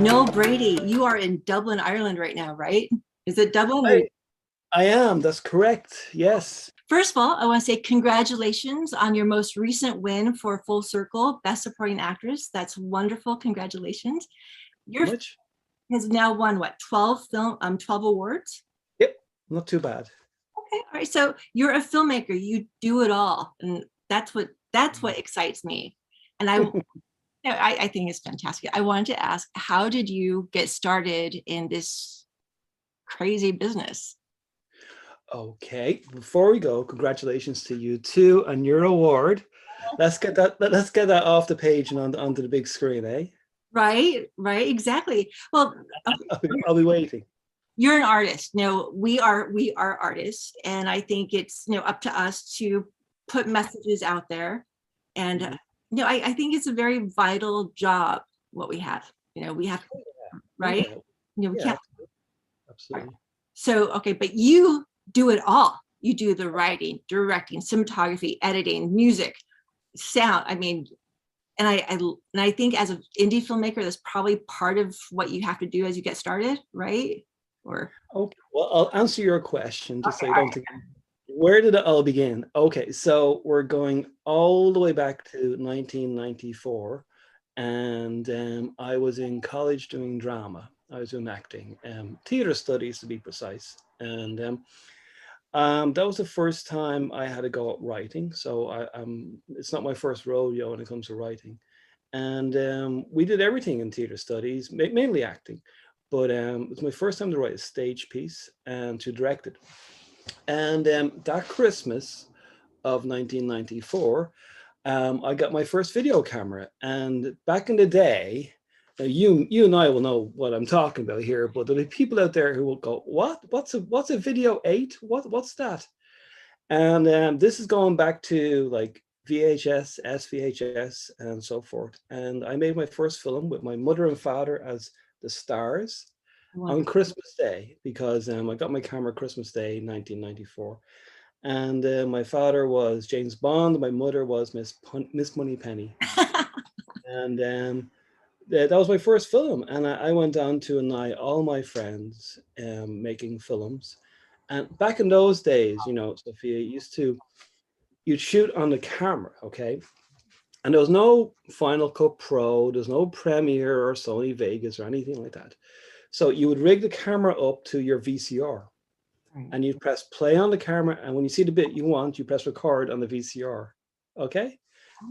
Noel Brady, you are in Dublin, Ireland right now, right? Is it Dublin or? I am, that's correct. Yes. First of all, I want to say congratulations on your most recent win for Full Circle, Best Supporting Actress. That's wonderful. Congratulations. Your Much? has now won what, 12 awards? Yep, not too bad. Okay, all right. So you're a filmmaker, you do it all. And that's what excites me. And I think it's fantastic. I wanted to ask, how did you get started in this crazy business? Okay, before we go, congratulations to you too and your award. Let's get that off the page and onto the big screen, eh? Right, exactly. Well, I'll be waiting. you're an artist. No, we are artists, and I think it's up to us to put messages out there. And Mhm. I think it's a very vital job what we have. We have, right? Yeah, We yeah, can't. absolutely. So okay, but you do it all. You do the writing, directing, cinematography, editing, music, sound. I mean, and I think as an indie filmmaker, that's probably part of what you have to do as you get started, right? Or Okay, well, I'll answer your question just okay, so you all don't think. Where did it all begin? Okay, so we're going all the way back to 1994, and I was in college doing drama. I was doing acting, theater studies to be precise, and that was the first time I had to go at writing. So it's not my first rodeo when it comes to writing, and we did everything in theater studies, mainly acting, but it was my first time to write a stage piece and to direct it. And that Christmas of 1994, I got my first video camera. And back in the day, now you and I will know what I'm talking about here, but there'll be people out there who will go, "What? What's a video 8? What's that?" And this is going back to like VHS, SVHS, and so forth. And I made my first film with my mother and father as the stars on wonderful. Christmas Day, because I got my camera Christmas Day 1994, and my father was James Bond, my mother was Miss Moneypenny, and that was my first film, and I went on to annoy all my friends making films. And back in those days, Sophia, you'd shoot on the camera, okay, and there was no Final Cut Pro, there's no Premiere or Sony Vegas or anything like that. So you would rig the camera up to your VCR, Right. and you press play on the camera, and when you see the bit you want, you press record on the VCR. Okay?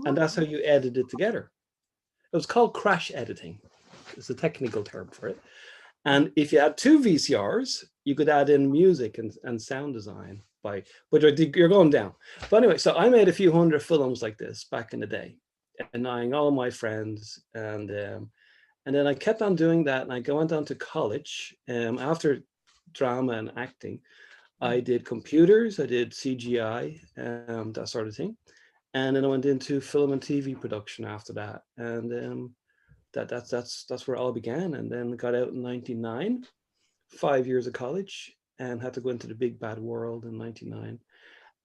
And that's how you edit it together. It was called crash editing. It's a technical term for it. And if you had two VCRs, you could add in music and sound design but you're going down. But anyway, so I made a few hundred films like this back in the day, annoying all my friends. And then I kept on doing that, and I went on to college after drama and acting. I did computers, I did CGI, that sort of thing, and then I went into film and TV production after that, and that's where it all began. And then got out in '99, 5 years of college, and had to go into the big bad world in '99.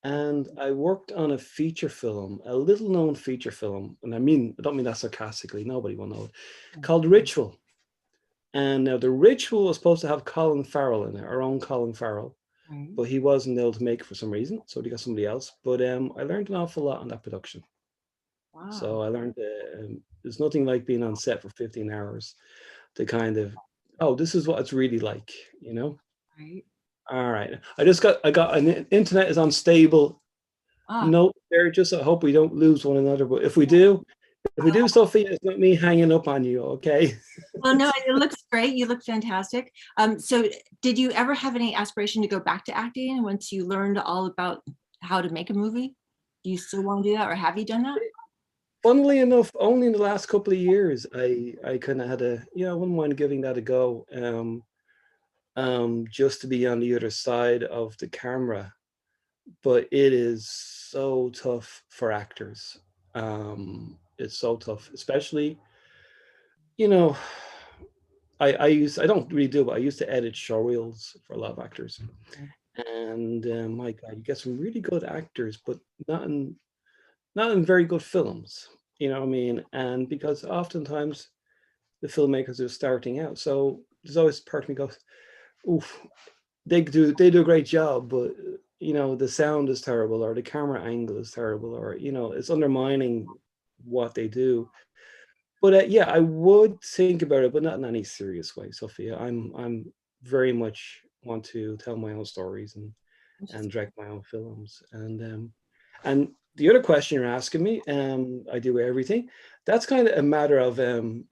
And I worked on a feature film, a little known feature film, and I don't mean that sarcastically. Nobody will know it, called Ritual. And now the Ritual was supposed to have Colin Farrell in it, our own Colin Farrell, Right. but he wasn't able to make it for some reason, so they got somebody else. But I learned an awful lot on that production. Wow. So I learned there's nothing like being on set for 15 hours to kind of, oh, this is what it's really like, you know? Right. All right. I got an internet is unstable. Ah. No, there, just I hope we don't lose one another. But if we do, Sophia, it's not me hanging up on you, okay? Well, no, it looks great. You look fantastic. So did you ever have any aspiration to go back to acting once you learned all about how to make a movie? Do you still want to do that, or have you done that? Funnily enough, only in the last couple of years, I kind of had I wouldn't mind giving that a go. Just to be on the other side of the camera, but it is so tough for actors. It's so tough, especially, you know, I don't really do, but I used to edit show reels for a lot of actors, and my God, you get some really good actors, but not in very good films. You know what I mean? And because oftentimes the filmmakers who are starting out. So there's always part of me goes, oof, they do a great job, but you know, the sound is terrible, or the camera angle is terrible, or you know, it's undermining what they do. But yeah, I would think about it, but not in any serious way, Sophia. I'm very much want to tell my own stories and direct my own films. And the other question you're asking me, I do everything. That's kind of a matter of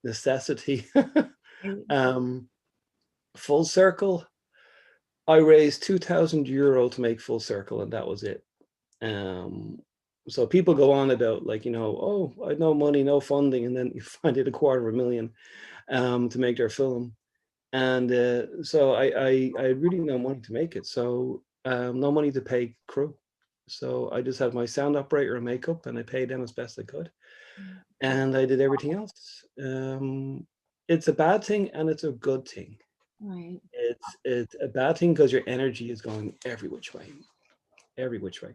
necessity. um, Full Circle, I raised €2,000 to make Full Circle, and that was it. Um, so people go on about like, you know, oh, I had no money, no funding, and then you find it $250,000 to make their film. And so I really no money to make it. So no money to pay crew. So I just had my sound operator and makeup, and I paid them as best I could. And I did everything else. It's a bad thing and it's a good thing. Right. It's a bad thing because your energy is going every which way, every which way.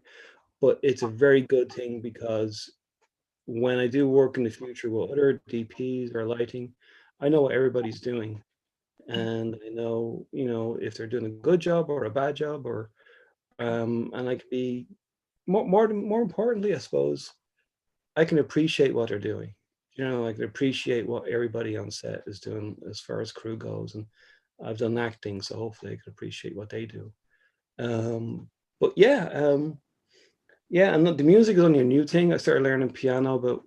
But it's a very good thing because when I do work in the future with other DPs or lighting, I know what everybody's doing. And I know, you know, if they're doing a good job or a bad job, or and I can be more importantly, I suppose, I can appreciate what they're doing. You know, I can appreciate what everybody on set is doing as far as crew goes. And I've done acting, so hopefully I can appreciate what they do. But yeah, and the music is only a new thing. I started learning piano about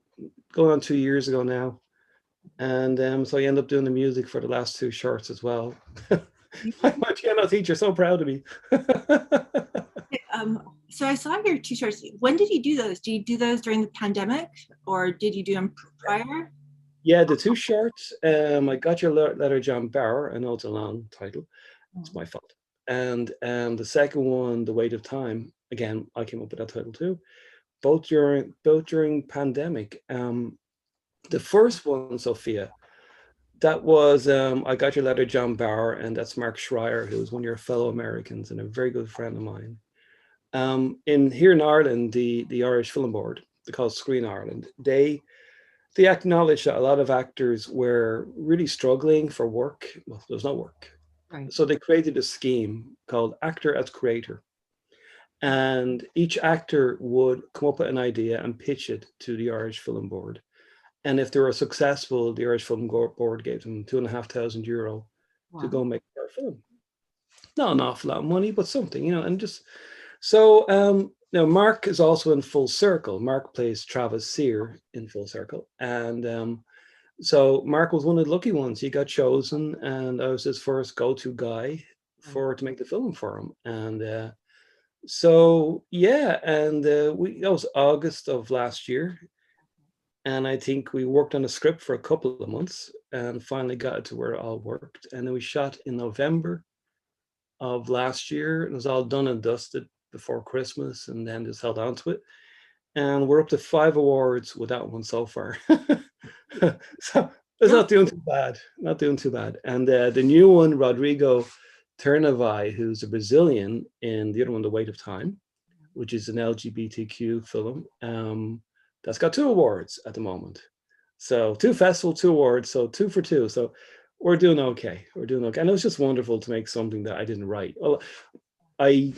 going on 2 years ago now. And so I end up doing the music for the last two shorts as well. My piano teacher so proud of me. So I saw your t-shirts. When did you do those? Did you do those during the pandemic, or did you do them prior? Yeah, the two shorts. I got your letter, John Barrow. I know it's a long title. It's my fault. And the second one, The Weight of Time. Again, I came up with that title too. Both during pandemic. The first one, Sophia, that was I Got Your Letter, John Barrow, and that's Mark Schreier, who was one of your fellow Americans and a very good friend of mine. In here in Ireland, the Irish Film Board, they call it Screen Ireland, they acknowledged that a lot of actors were really struggling for work. Well, there's no work. Right. So they created a scheme called Actor as Creator. And each actor would come up with an idea and pitch it to the Irish Film Board. And if they were successful, the Irish Film Board gave them €2,500 to go make their film. Not an awful lot of money, but something, you know, and just so now Mark is also in Full Circle. Mark plays Travis Sear in Full Circle. And so Mark was one of the lucky ones. He got chosen, and I was his first go-to guy to make the film for him. And so yeah, and that was August of last year. And I think we worked on a script for a couple of months and finally got it to where it all worked. And then we shot in November of last year. It was all done and dusted before Christmas, and then just held on to it. And we're up to 5 awards with that one so far. So it's not doing too bad. Not doing too bad. And the new one, Rodrigo Ternavai, who's a Brazilian, in the other one, The Weight of Time, which is an LGBTQ film. That's got 2 awards at the moment. So 2 festivals, 2 awards, so 2 for 2. So we're doing okay. We're doing okay. And it was just wonderful to make something that I didn't write. Well, I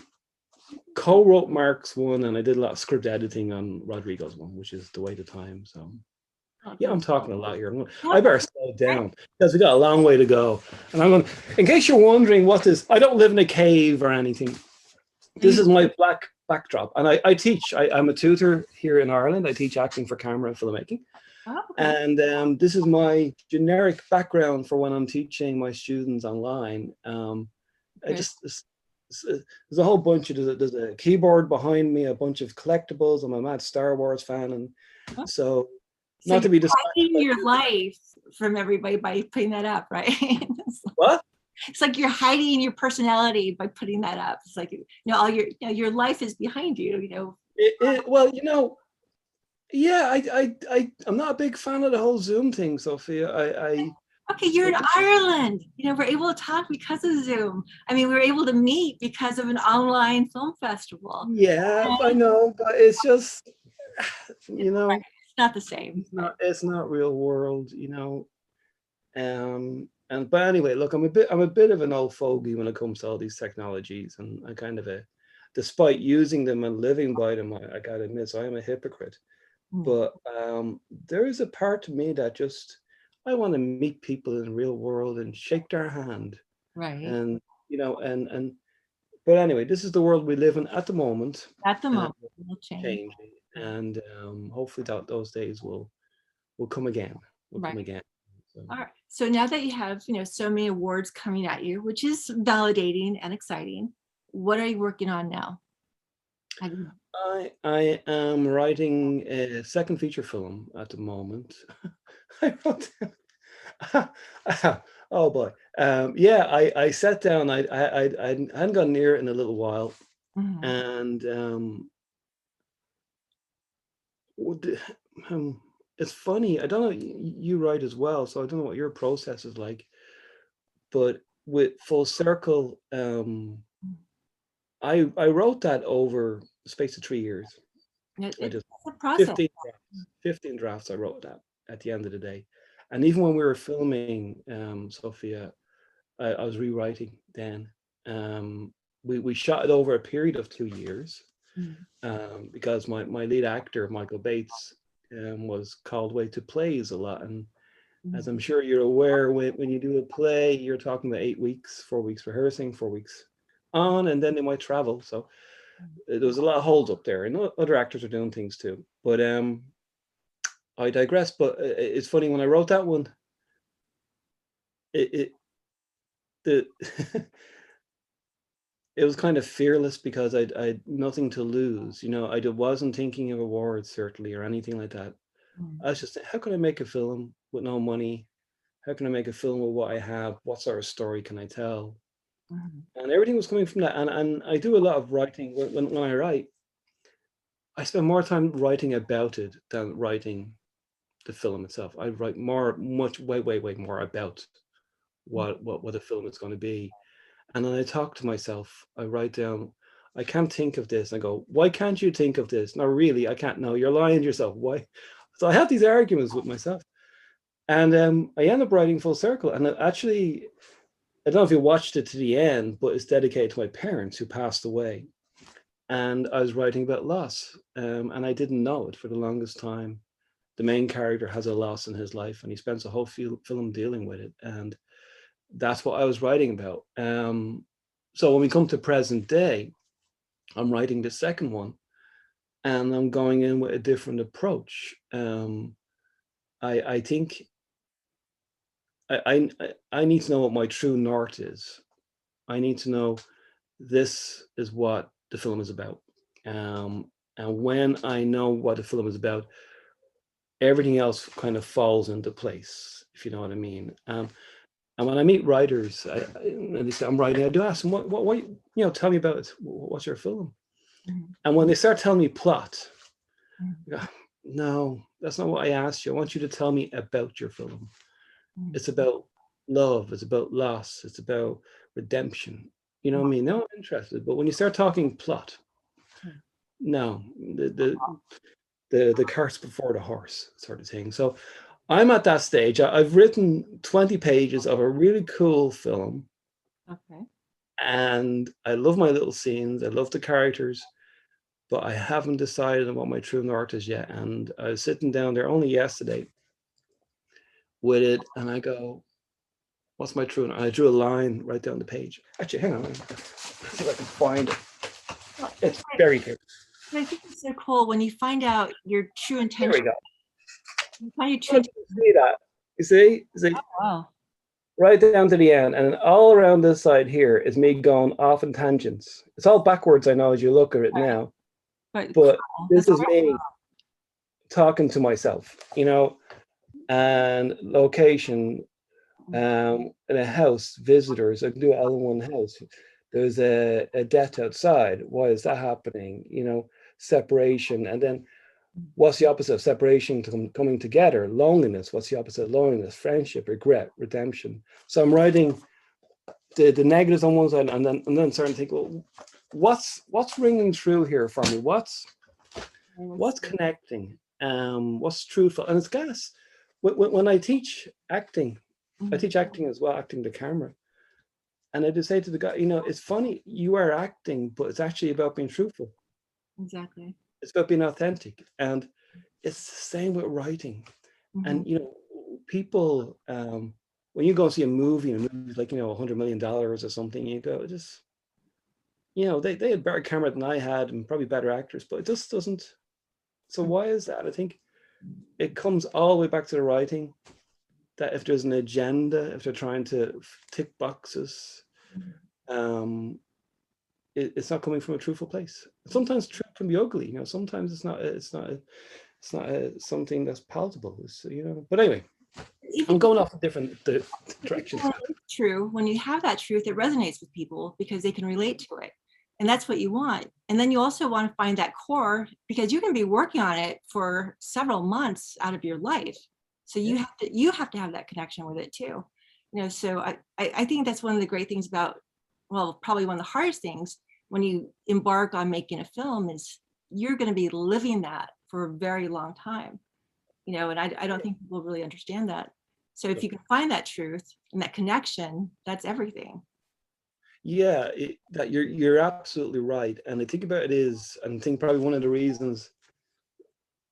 co-wrote Mark's one, and I did a lot of script editing on Rodrigo's one, which is The Weight of Time. So yeah, I'm talking a lot here. I better slow down because we got a long way to go. And I'm going, in case you're wondering what this, I don't live in a cave or anything. This is my black backdrop. And I teach, I'm a tutor here in Ireland. I teach acting for camera and filmmaking. Oh, okay. And this is my generic background for when I'm teaching my students online. There's a whole bunch of, there's a keyboard behind me, a bunch of collectibles. I'm a mad Star Wars fan. And so not to be hiding your life from everybody by putting that up, right? What? It's like you're hiding your personality by putting that up. It's like, you know, all your life is behind you, you know. Well, you know, yeah, I'm not a big fan of the whole Zoom thing, Sophia. Okay, you're in Ireland. You know, we're able to talk because of Zoom. I mean, we were able to meet because of an online film festival. Yeah, I know, but it's just, you know, it's not the same. It's not real world, you know. But anyway, look, I'm a bit of an old fogey when it comes to all these technologies, and I kind of despite using them and living by them, I gotta admit, so I am a hypocrite. Mm. But there is a part of me that just, I want to meet people in the real world and shake their hand, Right. and and but anyway, this is the world we live in at the moment, At the and moment, it will change. changing, and hopefully those days will come again. Will Right. come again. So. All right. So now that you have, so many awards coming at you, which is validating and exciting, what are you working on now? I am writing a second feature film at the moment. I wrote oh boy. Yeah, I sat down. I hadn't gone near it in a little while, Mhm. and it's funny. I don't know. You write as well, so I don't know what your process is like. But with Full Circle, I wrote that over the space of 3 years. I It's just a process. 15 drafts. 15 drafts I wrote that at the end of the day. And even when we were filming Sophia, I was rewriting then. We shot it over a period of 2 years Mm. because my lead actor, Michael Bates, was called away to plays a lot. And as I'm sure you're aware, when you do a play, you're talking about 8 weeks, 4 weeks rehearsing, 4 weeks on, and then they might travel. So there was a lot of holds up there, and other actors are doing things too. But I digress. But it's funny, when I wrote that one, it the it was kind of fearless because I'd nothing to lose. I wasn't thinking of awards certainly or anything like that. Mm. I was just, how can I make a film with no money? How can I make a film with what I have? What sort of story can I tell? Mhm. And everything was coming from that. And I do a lot of writing. When I write, I spend more time writing about it than writing the film itself. I write way more about what the film is going to be. And then I talk to myself. I write down, I can't think of this. I go, why can't you think of this? No, really, I can't. No, you're lying to yourself. Why? So I have these arguments with myself. And I end up writing Full Circle. And actually, I don't know if you watched it to the end, but it's dedicated to my parents who passed away. And I was writing about loss. And I didn't know it for the longest time. The main character has a loss in his life, and he spends the whole film dealing with it. And that's what I was writing about. So when we come to present day, I'm writing the second one, and I'm going in with a different approach. I think I need to know what my true north is. I need to know this is what the film is about. And when I know what the film is about, everything else kind of falls into place, if you know what I mean. And when I meet writers, and they say I'm writing, I do ask them, what, tell me about it. What's your film? Mhm. And when they start telling me plot, Mhm. I go, no, that's not what I asked you. I want you to tell me about your film. Mhm. It's about love. It's about loss. It's about redemption. You know what I mean? No, I'm interested. But when you start talking plot, Mhm. no, the cart's before the horse sort of thing. So I'm at that stage. I've written 20 pages of a really cool film, Okay. and I love my little scenes. I love the characters, but I haven't decided on what my true north is yet. And I was sitting down there only yesterday with it, and I go, what's my true north? And I drew a line right down the page. Actually, hang on. Let's see if I can find it. Well, It's buried here. I think it's so cool when you find out your true There we intention. go. You find your I true don't know if you see that. You see? You see? wow. Right down to the end, and all around this side here is me going off in tangents. It's all backwards, I know, as you look at it now, But but cool. this That's is me talking to myself, and location, in a house, visitors. I can do it all in one house. There's a death outside. Why is that happening? Separation, and then what's the opposite of separation? Coming together, loneliness. What's the opposite of loneliness? Friendship, regret, redemption. So I'm writing the negatives on one side, and then starting to think, well, what's ringing through here for me? What's connecting? What's truthful? And it's gas. When I teach acting, I teach acting as well, acting to camera. And I just say to the guy, you know, it's funny, you are acting, but it's actually about being truthful. Exactly. It's about being authentic. And it's the same with writing. And, you know, people, when you go see a movie, and a movie's like, you know, $100 million or something, you go, just, you know, they had better camera than I had and probably better actors, but it just doesn't. So why is that? I think it comes all the way back to the writing, that if there's an agenda, if they're trying to tick boxes, it's not coming from a truthful place. Sometimes truth can be ugly, you know. Sometimes it's not something that's palatable. It's, you know. But anyway, I'm going off in different directions. It's true. When you have that truth, it resonates with people because they can relate to it. And that's what you want. And then you also want to find that core, because you can be working on it for several months out of your life. So you have to have that connection with it too. You know, so I think that's one of the great things about, well, probably one of the hardest things when you embark on making a film is you're going to be living that for a very long time. You know, and I don't think people really understand that. So if you can find that truth and that connection, that's everything. Yeah, that you're absolutely right. And I think about it is, and I think probably one of the reasons,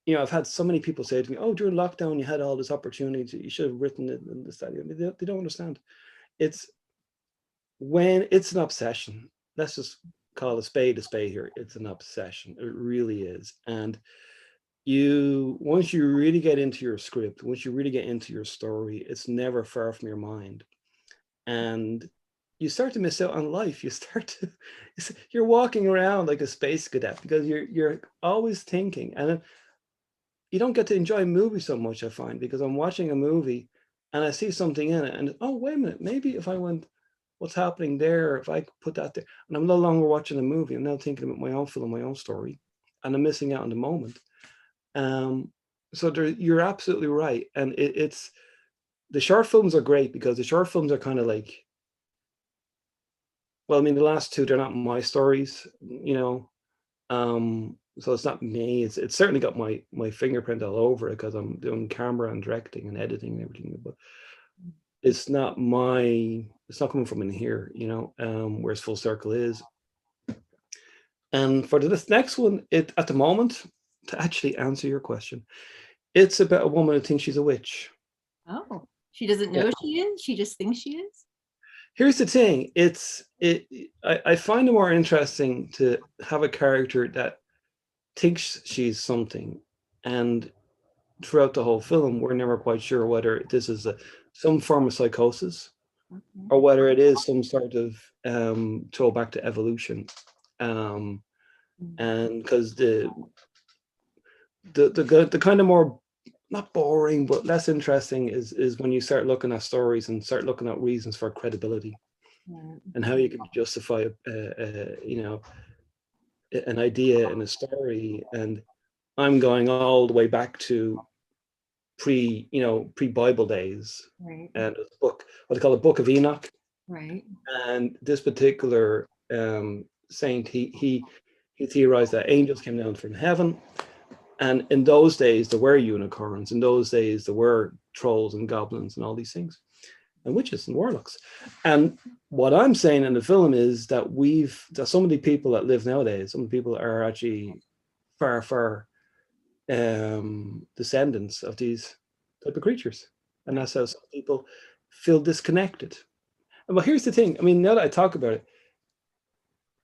you know, I've had so many people say to me, "Oh, during lockdown, you had all this opportunity. You should have written it in the study." They don't understand. It's when it's an obsession. Let's just call a spade here. It's an obsession. It really is. And once you really get into your script, once you really get into your story, it's never far from your mind. And you start to miss out on life. You're walking around like a space cadet because you're always thinking, and you don't get to enjoy movies so much, I find, because I'm watching a movie and I see something in it and, oh, wait a minute, maybe if I went, what's happening there, if I put that there, and I'm no longer watching a movie, I'm now thinking about my own film, my own story, and I'm missing out on the moment. So you're absolutely right. And it's, the short films are great because the short films are kind of like, well, I mean, the last two, they're not my stories, you know. So it's not me. It's certainly got my fingerprint all over it because I'm doing camera and directing and editing and everything. But it's not coming from in here, you know. Whereas Full Circle is. And for this next one, at the moment, to actually answer your question, it's about a woman who thinks she's a witch. Oh, she doesn't know she is. She just thinks she is. Here's the thing. I find it more interesting to have a character that thinks she's something, and throughout the whole film, we're never quite sure whether this is some form of psychosis or whether it is some sort of throwback to evolution. And because the kind of more, not boring, but less interesting is when you start looking at stories and start looking at reasons for credibility and how you can justify, you know, an idea in a story. And I'm going all the way back to pre-Bible days, Right. and a book, what they call a Book of Enoch. Right. And this particular saint, he theorized that angels came down from heaven, and in those days there were unicorns. In those days there were trolls and goblins and all these things, and witches and warlocks. And what I'm saying in the film is that some of the people that live nowadays, some people are actually far descendants of these type of creatures, and that's how some people feel disconnected. And well, here's the thing. I mean, now that I talk about it,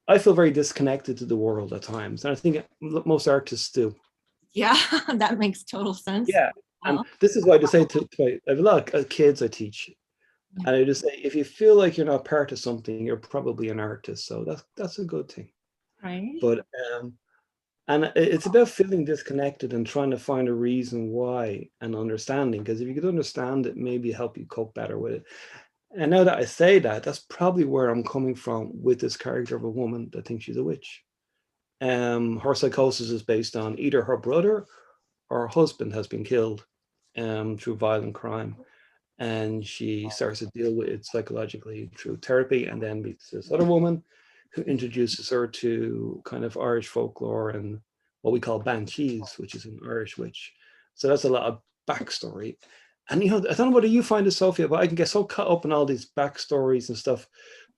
I feel very disconnected to the world at times, and I think most artists do. Yeah, that makes total sense. Yeah, and this is why I just say I have a lot of kids I teach, and I just say, if you feel like you're not part of something, you're probably an artist. So that's a good thing. Right. But and it's about feeling disconnected and trying to find a reason why and understanding. Because if you could understand it, maybe help you cope better with it. And now that I say that, that's probably where I'm coming from with this character of a woman that thinks she's a witch. Her psychosis is based on either her brother or her husband has been killed through violent crime. And she starts to deal with it psychologically through therapy, and then meets this other woman who introduces her to kind of Irish folklore and what we call banshees, which is an Irish witch. So that's a lot of backstory. And I don't know whether you find it, Sophia, but I can get so caught up in all these backstories and stuff.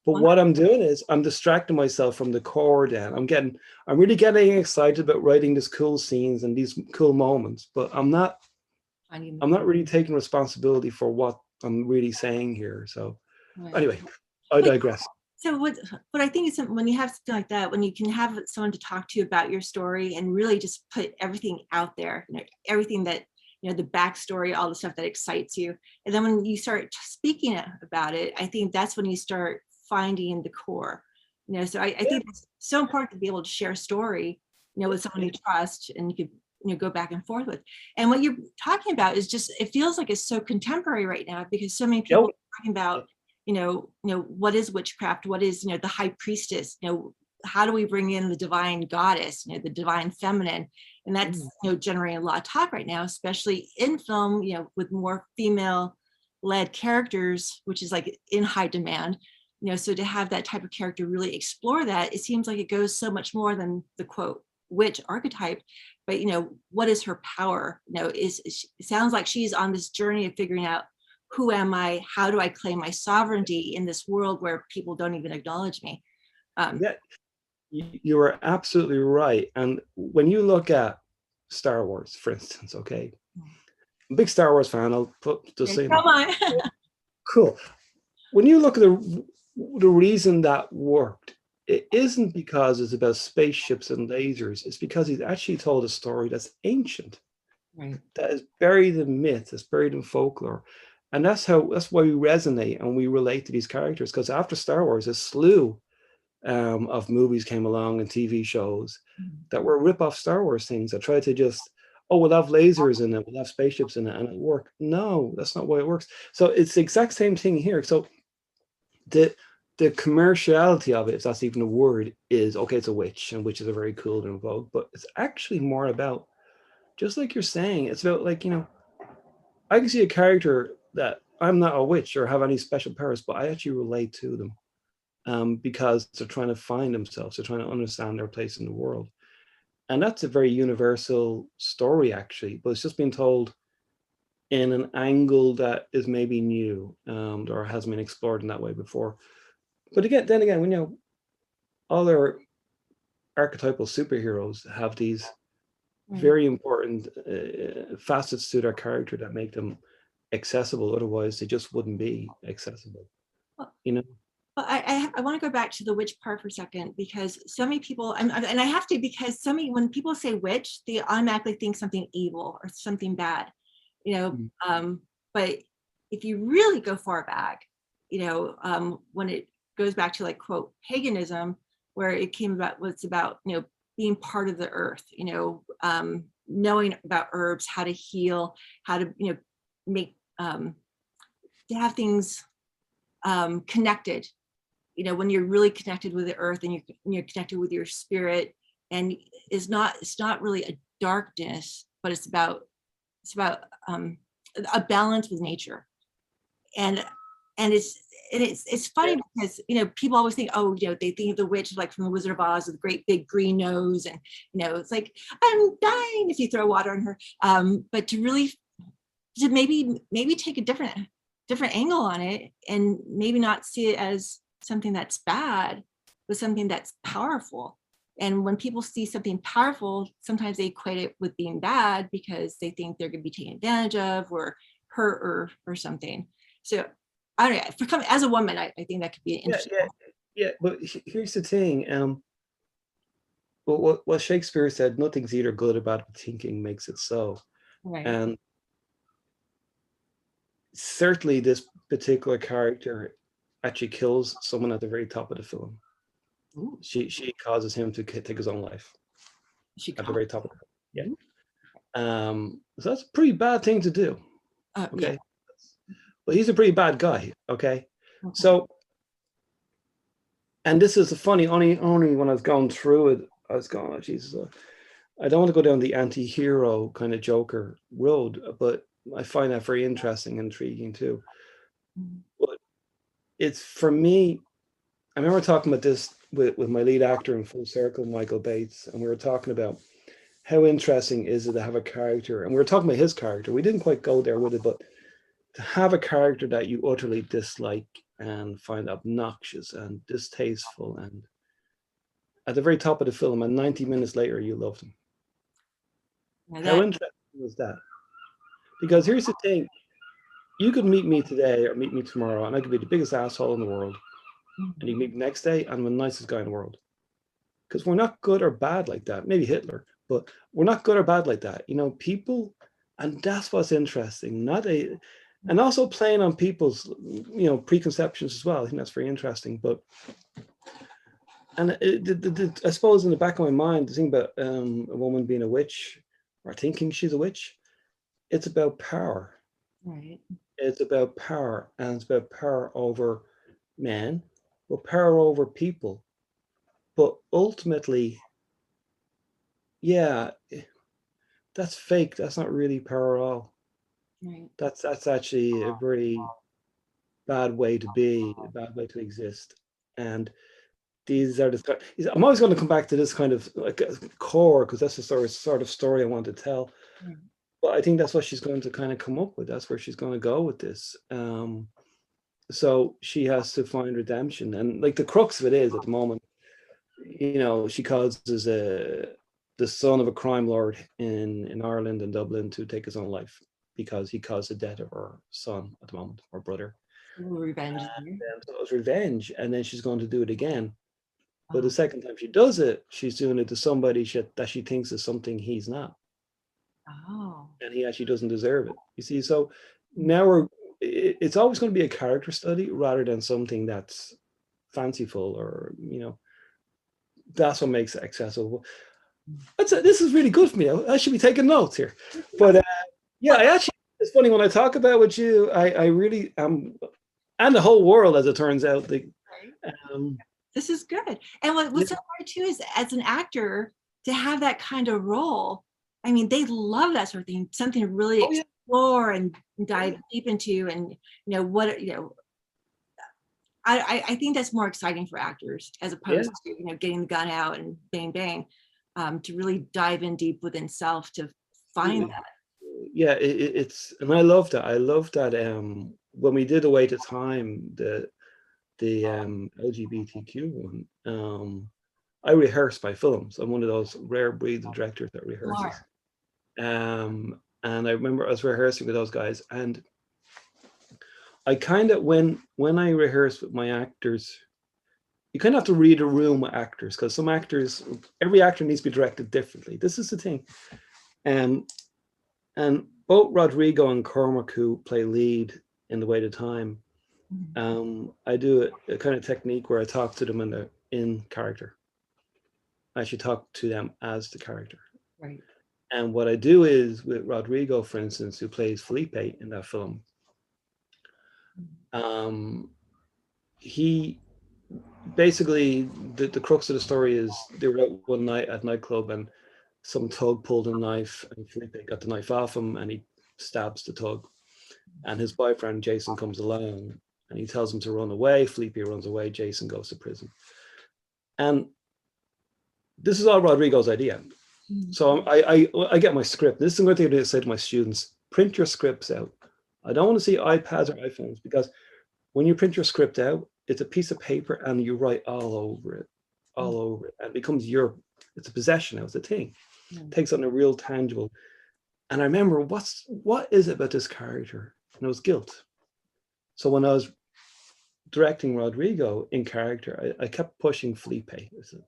But Well, what I'm doing is I'm distracting myself from the core. Then I'm really getting excited about writing these cool scenes and these cool moments. But finding I'm not really taking responsibility for what I'm really saying here. So right. anyway, I But digress. so what I think is when you have something like that, when you can have someone to talk to about your story and really just put everything out there, everything that, the backstory, all the stuff that excites you. And then when you start speaking about it, I think that's when you start finding the core. So I think it's so important to be able to share a story, with someone you trust and you could, go back and forth with. And what you're talking about is just, it feels like it's so contemporary right now because so many people Yep. are talking about, what is witchcraft? What is, the high priestess? How do we bring in the divine goddess, the divine feminine? And that's, generating a lot of talk right now, especially in film, with more female led characters, which is like in high demand. So to have that type of character really explore that, it seems like it goes so much more than the quote witch archetype. But what is her power? It sounds like she's on this journey of figuring out, who am I? How do I claim my sovereignty in this world where people don't even acknowledge me? Yeah, you are absolutely right. And when you look at Star Wars, for instance, okay, I'm a big Star Wars fan. I'll put just say Come on. cool. When you look at the reason that worked, it isn't because it's about spaceships and lasers. It's because he's actually told a story that's ancient, Right. that is buried in myth, that's buried in folklore. And that's why we resonate and we relate to these characters. Because after Star Wars, a slew of movies came along and TV shows that were rip-off Star Wars things that tried to just, oh, we'll have lasers in it, we'll have spaceships in it, and it worked. No, that's not why it works. So it's the exact same thing here. So the commerciality of it, if that's even a word, is okay, it's a witch, and witches are very cool and in vogue, but it's actually more about, just like you're saying, it's about like, I can see a character that I'm not a witch or have any special powers, but I actually relate to them because they're trying to find themselves, they're trying to understand their place in the world. And that's a very universal story, actually, but it's just been told in an angle that is maybe new or hasn't been explored in that way before. But then again, we all our archetypal superheroes have these very important facets to their character that make them accessible. Otherwise, they just wouldn't be accessible. Well, You know? Well, I want to go back to the witch part for a second, because so many people, and I have to, because when people say witch, they automatically think something evil or something bad, but if you really go far back, when it goes back to like quote paganism, where it came about, was about, being part of the earth, knowing about herbs, how to heal, how to, make, to have things connected, when you're really connected with the earth and you're connected with your spirit, and it's not really a darkness, but it's about a balance with nature. And it's funny because people always think, oh, they think of the witch like from the Wizard of Oz with a great big green nose, and it's like, I'm dying if you throw water on her, but to maybe take a different angle on it, and maybe not see it as something that's bad, but something that's powerful. And when people see something powerful, sometimes they equate it with being bad because they think they're going to be taken advantage of or hurt or something. So I don't know, as a woman, I think that could be interesting. Yeah. But here's the thing. What Shakespeare said, nothing's either good or bad, but thinking makes it so. Right. And certainly this particular character actually kills someone at the very top of the film. Ooh. She causes him to take his own life at the very top of the film. Yeah. So that's a pretty bad thing to do. Okay. Yeah. But he's a pretty bad guy. Okay. So, and this is a funny, only when I was going through it, I was going, oh, Jesus, I don't want to go down the anti-hero kind of Joker road, but I find that very interesting and intriguing too. But it's, for me, I remember talking about this with my lead actor in Full Circle, Michael Bates, and we were talking about how interesting is it to have a character, and we were talking about his character. We didn't quite go there with it, but to have a character that you utterly dislike and find obnoxious and distasteful, and at the very top of the film, and 90 minutes later, you loved him. Yeah, How that, interesting was that? Because here's the thing, you could meet me today or meet me tomorrow, and I could be the biggest asshole in the world. And you meet me the next day, and I'm the nicest guy in the world. Because we're not good or bad like that. Maybe Hitler, but we're not good or bad like that. You know, people, and that's what's interesting. And also playing on people's, preconceptions as well. I think that's very interesting. But and I suppose in the back of my mind, the thing about a woman being a witch or thinking she's a witch, it's about power. right. It's about power, and it's about power over men, but power over people. But ultimately, yeah, that's fake. That's not really power at all. Right. That's actually a very bad way to be, a bad way to exist. And these are the. I'm always going to come back to this kind of like a core, because that's the sort of story I want to tell. Right. But I think that's what she's going to kind of come up with. That's where she's going to go with this. So she has to find redemption, and like the crux of it is at the moment, she causes the son of a crime lord in Ireland and Dublin to take his own life because he caused the death of her son at the moment, or brother. Revenge. So it was revenge, and then she's going to do it again. But the Oh. second time she does it, she's doing it to somebody that she thinks is something he's not, Oh. and he actually doesn't deserve it. You see, so now it's always going to be a character study rather than something that's fanciful, or that's what makes it accessible. This is really good for me. I should be taking notes here. But yeah, I actually, it's funny when I talk about with you, I really am, and the whole world, as it turns out. This is good. And what's so hard too is, as an actor, to have that kind of role. I mean, they love that sort of thing, something to really explore and dive deep into, and I think that's more exciting for actors, as opposed to getting the gun out and bang bang, to really dive in deep within self to find that. Yeah, it's, and I love that. I love that. When we did Away to Time, the LGBTQ one, I rehearse my films. I'm one of those rare breeds of directors that rehearses. And I remember I was rehearsing with those guys, and I kind of, when I rehearse with my actors, you kind of have to read a room with actors, because some actors, every actor needs to be directed differently. This is the thing. And both Rodrigo and Cormac, who play lead in The Way to Time, I do a kind of technique where I talk to them in character. I should talk to them as the character. Right. And what I do is, with Rodrigo, for instance, who plays Felipe in that film, he basically, the crux of the story is, they were out one night at nightclub, and some thug pulled a knife, and Felipe got the knife off him, and he stabs the thug. And his boyfriend, Jason, comes along, and he tells him to run away. Felipe runs away. Jason goes to prison. And this is all Rodrigo's idea. So I get my script. This is one thing I say to my students: print your scripts out. I don't want to see iPads or iPhones, because when you print your script out, it's a piece of paper, and you write all over it, and it becomes it's a possession now, it's a thing. It takes on a real tangible. And I remember, what is it about this character? And it was guilt. So when I was directing Rodrigo in character, I kept pushing Felipe. I said,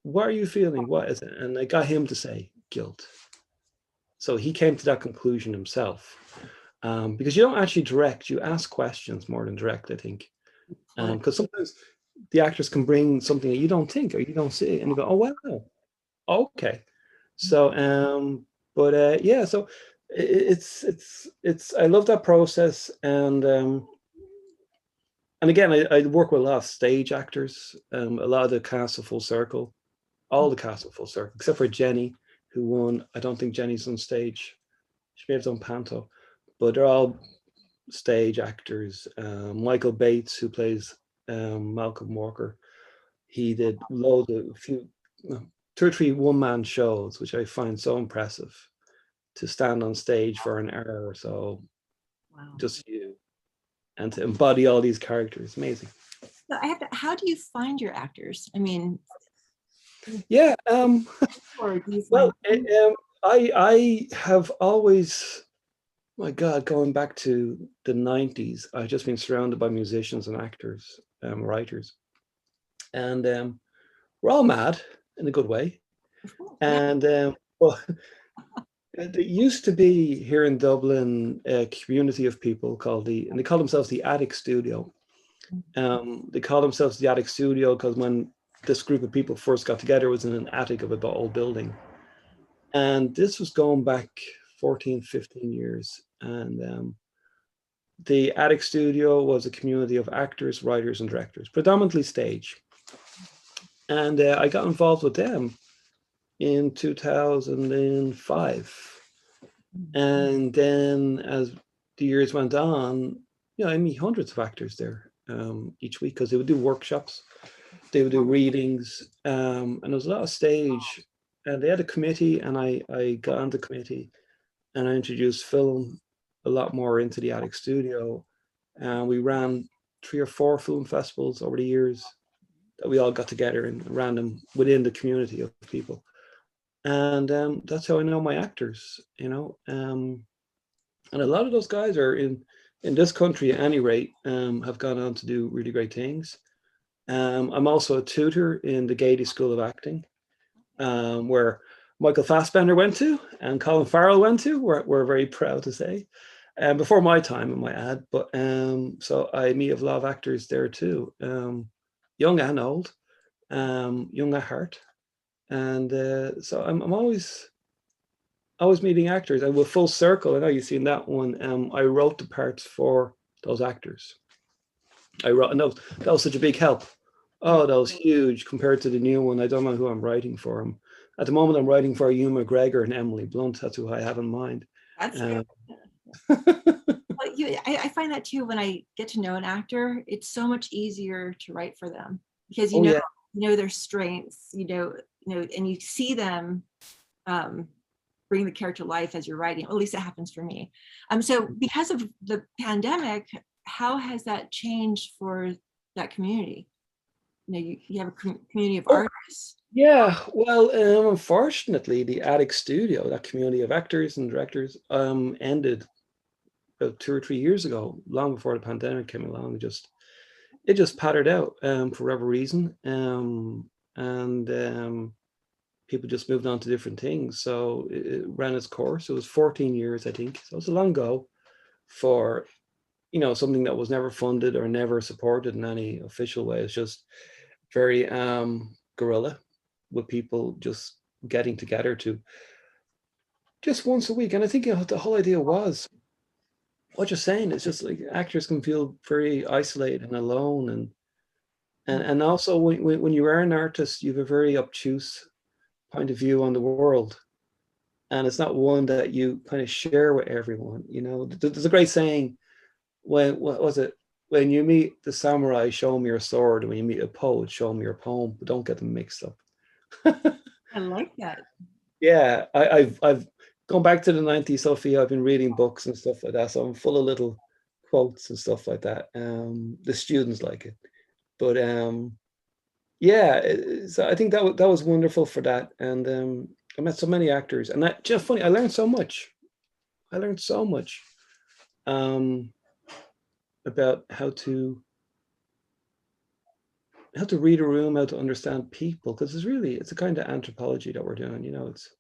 what are you feeling? What is it? And I got him to say guilt. So he came to that conclusion himself. Because you don't actually direct, you ask questions more than direct, I think. Because sometimes the actors can bring something that you don't think, or you don't see, and you go, oh, wow, okay. So, yeah, so it's I love that process. And again, I work with a lot of stage actors, a lot of the cast of Full Circle, all the cast of Full Circle, except for Jenny, who won. I don't think Jenny's on stage. She may have done Panto, but they're all stage actors. Michael Bates, who plays Malcolm Walker, he did two or three one-man shows, which I find so impressive, to stand on stage for an hour or so Wow. just you, and to embody all these characters. Amazing. So I have to, how do you find your actors? I mean, Yeah. or do you Well, find them? I have always, my God, going back to the 90s, I've just been surrounded by musicians and actors, writers, and we're all mad in a good way. Of course, yeah. And well, there used to be here in Dublin a community of people called and they call themselves the Attic Studio. They call themselves the Attic Studio because when this group of people first got together, it was in an attic of an old building. And this was going back 14, 15 years. And the Attic Studio was a community of actors, writers, and directors, predominantly stage. And I got involved with them in 2005. And then as the years went on, I meet hundreds of actors there each week because they would do workshops, they would do readings, and there was a lot of stage. And they had a committee, and I got on the committee, and I introduced film a lot more into the Attic Studio. And we ran 3 or 4 film festivals over the years that we all got together and ran them within the community of people. And that's how I know my actors, and a lot of those guys are in this country at any rate, have gone on to do really great things. I'm also a tutor in the Gaiety School of Acting, where Michael Fassbender went to and Colin Farrell went to. We're very proud to say, before my time, I might add. But so I meet a lot of actors there too, young and old, young at heart, and so I'm always meeting actors. And with Full Circle, I know you've seen that one. I wrote the parts for those actors. I wrote, and that was such a big help. Oh, that was huge compared to the new one. I don't know who I'm writing for. At the moment, I'm writing for Ewan McGregor and Emily Blunt. That's who I have in mind. That's Um, well, I find that too when I get to know an actor, it's so much easier to write for them because oh yeah, you know their strengths, and you see them bring the character to life as you're writing. At least that happens for me. So because of the pandemic, how has that changed for that community? You have a community of oh artists. yeah. Well, unfortunately, the Attic Studio, that community of actors and directors, ended about 2 or 3 years ago, long before the pandemic came along. It just pattered out for whatever reason, and people just moved on to different things. So it ran its course. It was 14 years, I think. So it's a long go for something that was never funded or never supported in any official way. It's just very guerrilla, with people just getting together to just once a week. And I think the whole idea was what you're saying. It's just like actors can feel very isolated and alone, and also when you are an artist, you have a very obtuse point of view on the world, and it's not one that you kind of share with everyone. There's a great saying, what was it, when you meet the samurai, show them your sword, and when you meet a poet, show them your poem, but don't get them mixed up. I like that. Yeah, I've gone back to the 90s, Sophia. I've been reading books and stuff like that, so I'm full of little quotes and stuff like that. The students like it, but yeah. So I think that was wonderful for that, and I met so many actors, and that just funny. I learned so much. Um, about how to read a room, how to understand people, because it's a kind of anthropology that we're doing. It's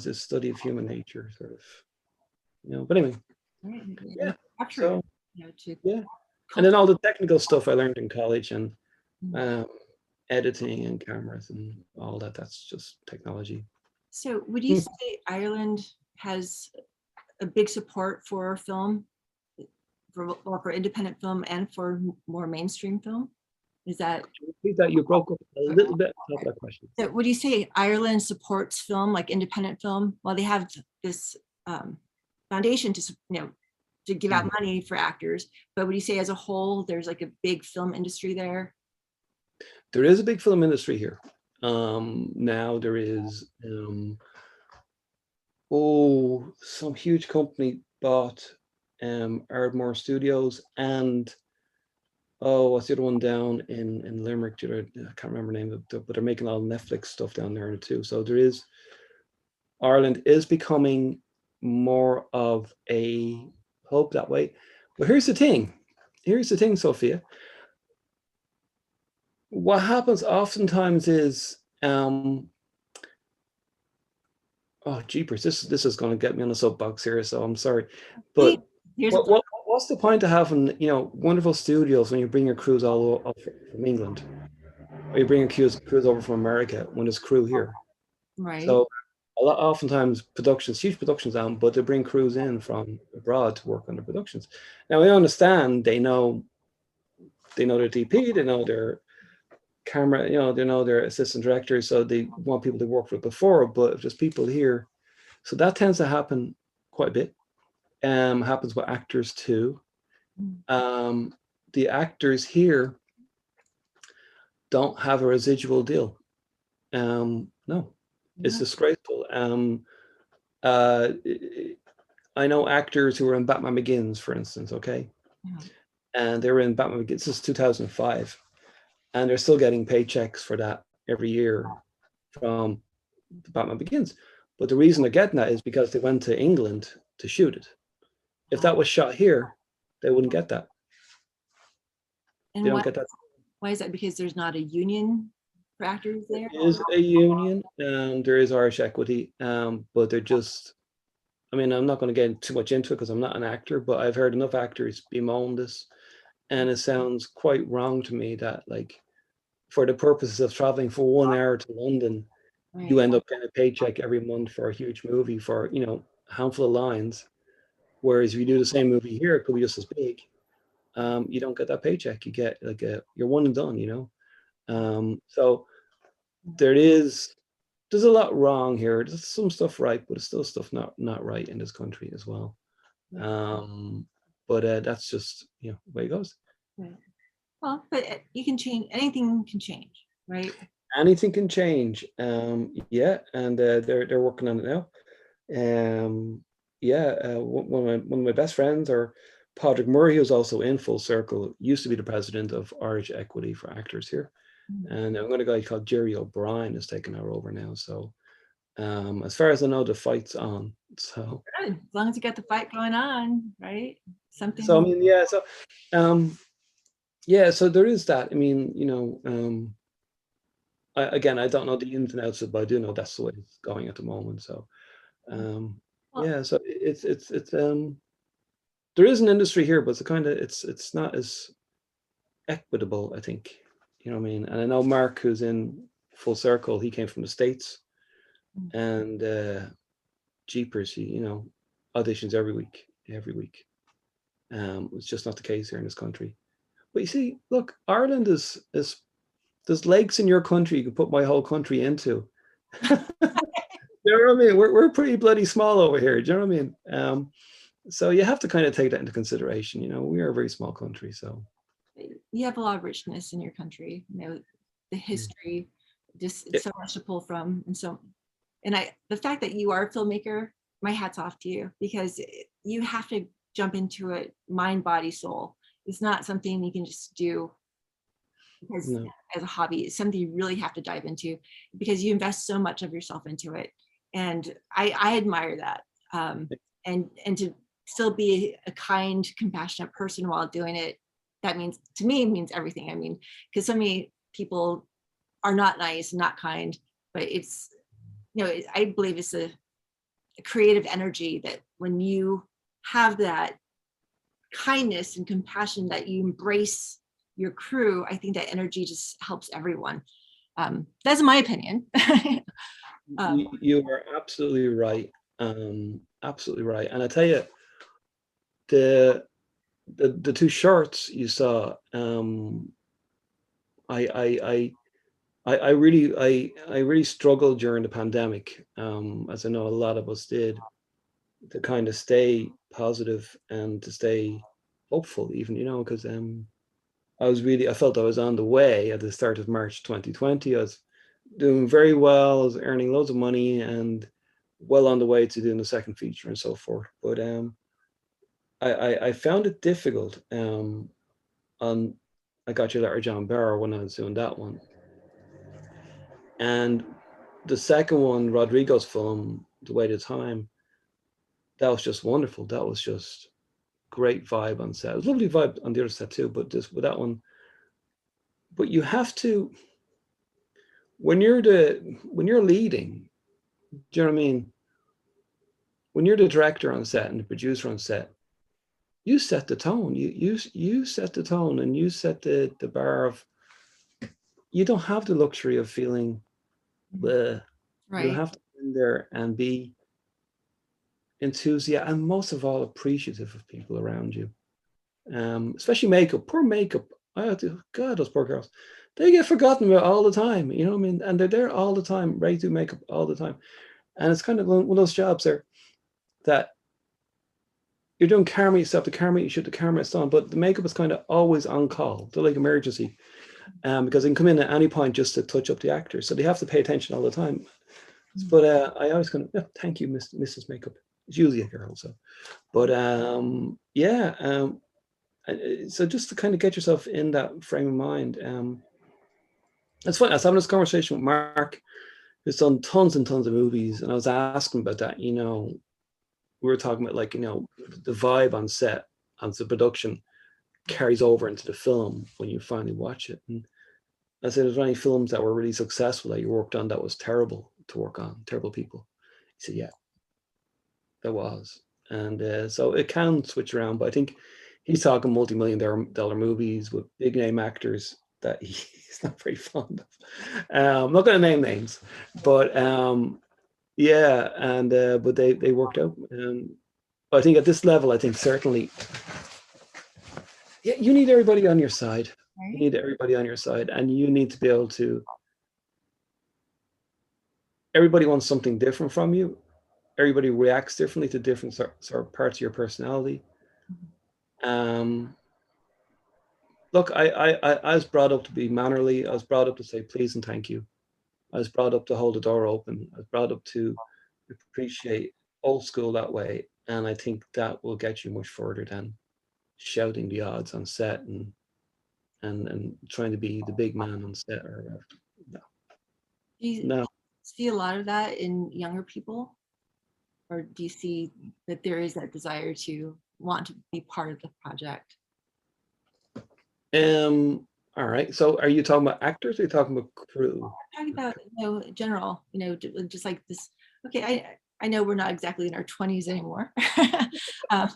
a study of human nature, sort of. But anyway, Right. yeah. Capture it, So to yeah, and then cultivate. all the technical stuff I learned in college, and um, editing and cameras and all that. That's just technology. So would you say Ireland has a big support for film, for independent film and for more mainstream film? Is that Repeat that. You broke up a little bit. Top of that question. so? Would you say Ireland supports film, like independent film? Well, they have this foundation to give out money for actors, but would you say as a whole there's like a big film industry there? There is a big film industry here. Now there is. Oh, some huge company bought Ardmore Studios and oh, what's the other one down in Limerick? I can't remember the name of it, but they're making all Netflix stuff down there too. So there is Ireland is becoming more of a hub that way. But here's the thing. Here's the thing, Sophia. What happens oftentimes is oh jeepers, this is going to get me on a soapbox here, so I'm sorry. Hey, But here's a what's the point of having, you know, wonderful studios when you bring your crews all up from England, or you bring your crews over from America when there's crew here? right. So oftentimes productions, huge productions down, but they bring crews in from abroad to work on the productions. Now I understand they know their DP, they know their camera, you know, they know their assistant directors, so they want people to work with before, but just people here. So that tends to happen quite a bit. Happens with actors too. The actors here don't have a residual deal. No, it's disgraceful. Uh, I know actors who were in Batman Begins, for instance, okay? Yeah. And they were in Batman Begins, this is 2005, and they're still getting paychecks for that every year from Batman Begins. But the reason they're getting that is because they went to England to shoot it. If that was shot here, they wouldn't get that. And They don't get that. why is that? Because there's not a union for actors there? There is a union, there is Irish Equity, but they're just, I mean, I'm not going to get too much into it because I'm not an actor, but I've heard enough actors bemoan this, and it sounds quite wrong to me that, like, for the purposes of traveling for 1 hour to London, you end up getting a paycheck every month for a huge movie for, you know, a handful of lines. Whereas if you do the same movie here, it could be just as big. You don't get that paycheck. You get like you're one and done, you know. So there's a lot wrong here. There's some stuff right, but it's still stuff not right in this country as well. But that's just, you know, the way it goes. Right. Well, but you can change, anything can change, right? Anything can change. Yeah, and they're working on it now. Yeah, one of my best friends, or Padraig Murray, who's also in Full Circle, used to be the president of Irish Equity for actors here. And I'm going to a guy called Jerry O'Brien is taking her over now. So as far as I know, the fight's on. So Good. As long as you got the fight going on, right? Something. so I mean, yeah, so yeah, so there is that. I mean, you know, again, I don't know the ins and outs of it, but I do know that's the way it's going at the moment. So yeah, so it's there is an industry here, but it's kind of it's not as equitable, I think. You know what I mean? And I know Mark, who's in Full Circle, he came from the States, and jeepers, he, you know, auditions every week, every week. It's just not the case here in this country. But you see, look, Ireland is there's lakes in your country you can put my whole country into. You know what I mean? We're pretty bloody small over here. Do you know what I mean? So you have to kind of take that into consideration. You know, we are a very small country, so you have a lot of richness in your country. You know, the history, just so much to pull from, and so, and the fact that you are a filmmaker, my hat's off to you, because you have to jump into it, mind, body, soul. It's not something you can just do because as a hobby. It's something you really have to dive into because you invest so much of yourself into it, and I admire that. And to still be a kind, compassionate person while doing it, that means, to me, means everything. I mean, because so many people are not nice, not kind, but it's, you know, I believe it's a creative energy that when you have that kindness and compassion, that you embrace your crew, I think that energy just helps everyone. That's my opinion. You are absolutely right. Absolutely right. And I tell you, the two shorts you saw, I really struggled during the pandemic, as I know a lot of us did, to kind of stay positive and to stay hopeful, even, you know, because I felt I was on the way at the start of March 2020. I was doing very well, I was earning loads of money, and well on the way to doing the second feature and so forth. But I found it difficult on I Got Your Letter, John Barrow, when I was doing that one. And the second one, Rodrigo's film, The Weight of Time, that was just wonderful. That was just great vibe on set. It was lovely vibe on the other set too, but just with that one. But you have to, when you're leading, do you know what I mean? When you're the director on set and the producer on set, you set the tone. You set the tone, and you set the bar of. You don't have the luxury of feeling the. You Right. have to be in there and be enthusiastic, and most of all appreciative of people around you. Especially makeup. Poor makeup. I have to, God, those poor girls. They get forgotten about all the time. You know what I mean? And they're there all the time, ready to do makeup all the time. And it's kind of one of those jobs there that you're doing camera, you stop the camera, you shoot the camera, it's on, but the makeup is kind of always on call. They're like emergency, because they can come in at any point just to touch up the actors. So they have to pay attention all the time. But I always kind of, yeah, thank you, Mrs. Makeup. It's usually a girl, so. But so just to kind of get yourself in that frame of mind. It's funny, I was having this conversation with Mark, who's done tons and tons of movies, and I was asking about that. You know, we were talking about, like, you know, the vibe on set and the production carries over into the film when you finally watch it. And I said, "Is there any films that were really successful that you worked on that was terrible to work on, terrible people?" He said, "Yeah, there was." And so it can switch around, but I think he's talking multi-million-dollar movies with big name actors that he's not very fond of. I'm not going to name names, but yeah, and but they worked out. I think at this level, I think certainly, yeah, you need everybody on your side. You Right. need everybody on your side, and you need to be able to. Everybody wants something different from you. Everybody reacts differently to different sort of parts of your personality. Um, Look, I was brought up to be mannerly. I was brought up to say please and thank you. I was brought up to hold the door open. I was brought up to appreciate old school that way. And I think that will get you much further than shouting the odds on set and trying to be the big man on set or whatever. No, Do you no. see a lot of that in younger people? Or do you see that there is that desire to want to be part of the project? All right. So are you talking about actors or are you talking about crew? Talking about, general, just like this. Okay, I know we're not exactly in our 20s anymore. uh,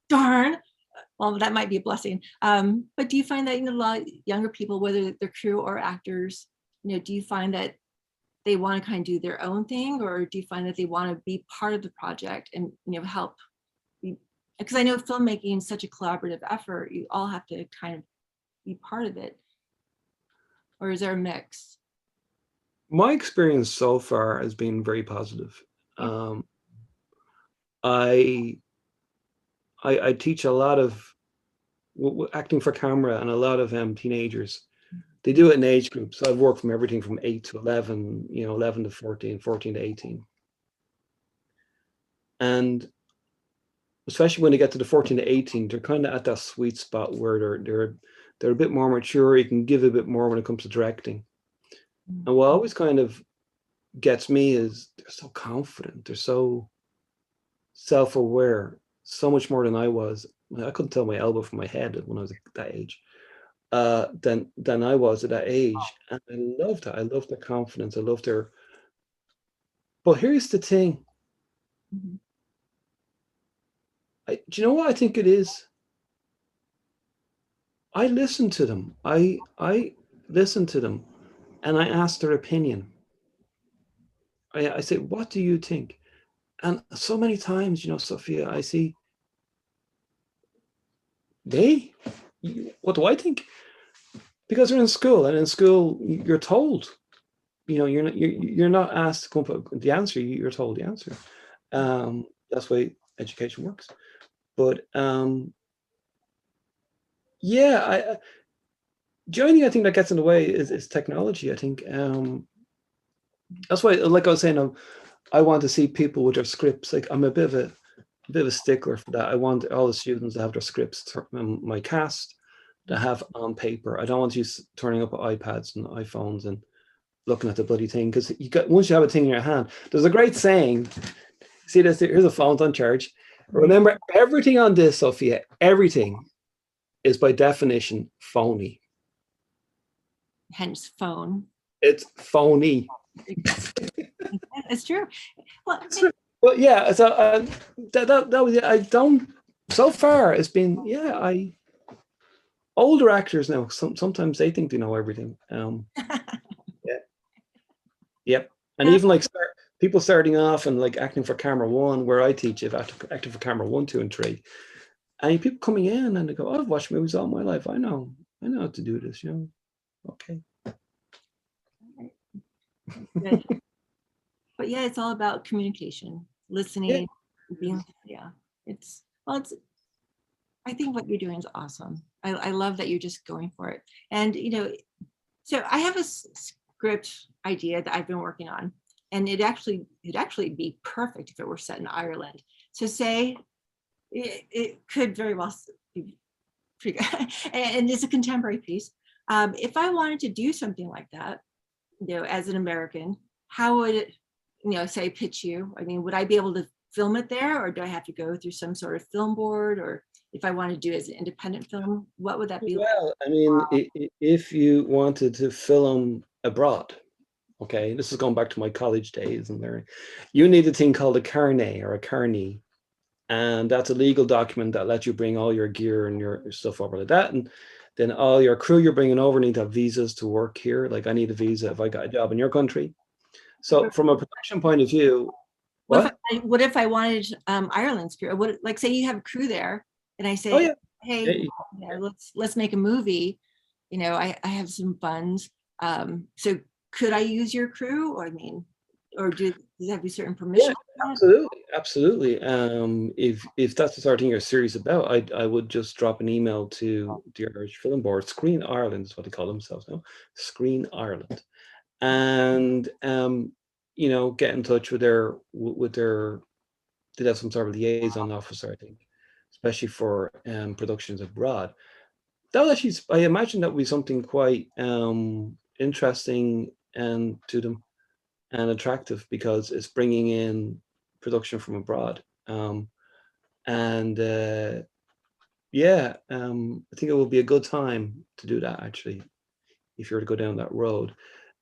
Darn. Well, that might be a blessing. But do you find that, a lot of younger people, whether they're crew or actors, do you find that they want to kind of do their own thing, or do you find that they want to be part of the project and help? Because I know filmmaking is such a collaborative effort. You all have to kind of be part of it. Or is there a mix? My experience so far has been very positive. I I teach a lot of acting for camera and a lot of teenagers. They do it in age groups. So I've worked from everything from 8 to 11, 11 to 14, 14 to 18. And especially when they get to the 14 to 18, they're kind of at that sweet spot where they're a bit more mature. You can give a bit more when it comes to directing. And what always kind of gets me is they're so confident. They're so self-aware, so much more than I was. I couldn't tell my elbow from my head when I was at that age. Than I was at that age. And I loved it. I loved their confidence. I loved their. But here's the thing. Do you know what I think it is? I listen to them. I listen to them, and I ask their opinion. I say, what do you think? And so many times, Sophia, I see what do I think? Because they're in school, and in school you're told, you're not asked to come up with the answer. You're told the answer. That's the way education works. But yeah, the only thing I think that gets in the way is technology. I think that's why, like I was saying, I want to see people with their scripts. Like I'm a bit of a stickler for that. I want all the students to have their scripts, my cast, to have on paper. I don't want you turning up iPads and iPhones and looking at the bloody thing, because you got, once you have a thing in your hand, there's a great saying. See this? Here's a phone's on charge. Remember, everything on this, Sophia, everything is by definition phony. Hence phone. It's phony. It's true. Well, Well, yeah. So that was it. I don't. So far, it's been older actors now. Sometimes they think they know everything. Yeah. Yep. And even like people starting off and like acting for camera one, where I teach, if acting for camera 1, 2, and 3, and people coming in and they go, "Oh, I've watched movies all my life. I know how to do this." Okay. good. But yeah, it's all about communication, listening, being, it's, I think what you're doing is awesome. I love that you're just going for it. And, so I have a script idea that I've been working on, and it'd actually be perfect if it were set in Ireland. So say it could very well be pretty good. And it's a contemporary piece. If I wanted to do something like that, as an American, how would it, say pitch you? I mean, would I be able to film it there, or do I have to go through some sort of film board? Or if I want to do it as an independent film, what would that be like? Well, I mean, if you wanted to film abroad, okay, this is going back to my college days and learning, you need a thing called a carnet or a carney, and that's a legal document that lets you bring all your gear and your stuff over like that, and then all your crew you're bringing over need to have visas to work here. Like I need a visa if I got a job in your country. So from a production point of view, what? What if I wanted Ireland's crew? Like say you have a crew there, and I say, Oh yeah. hey, let's make a movie. I have some funds. So could I use your crew? Or or does it have to be certain permission? Yeah, absolutely. If that's the sort of thing you're serious about, I would just drop an email to the Irish Film Board. Screen Ireland is what they call themselves now. Screen Ireland, and get in touch with their they'd have some sort of liaison officer, I think, especially for productions abroad. That would actually, I imagine that would be something quite interesting and to them and attractive, because it's bringing in production from abroad. And I think it will be a good time to do that, actually, if you were to go down that road.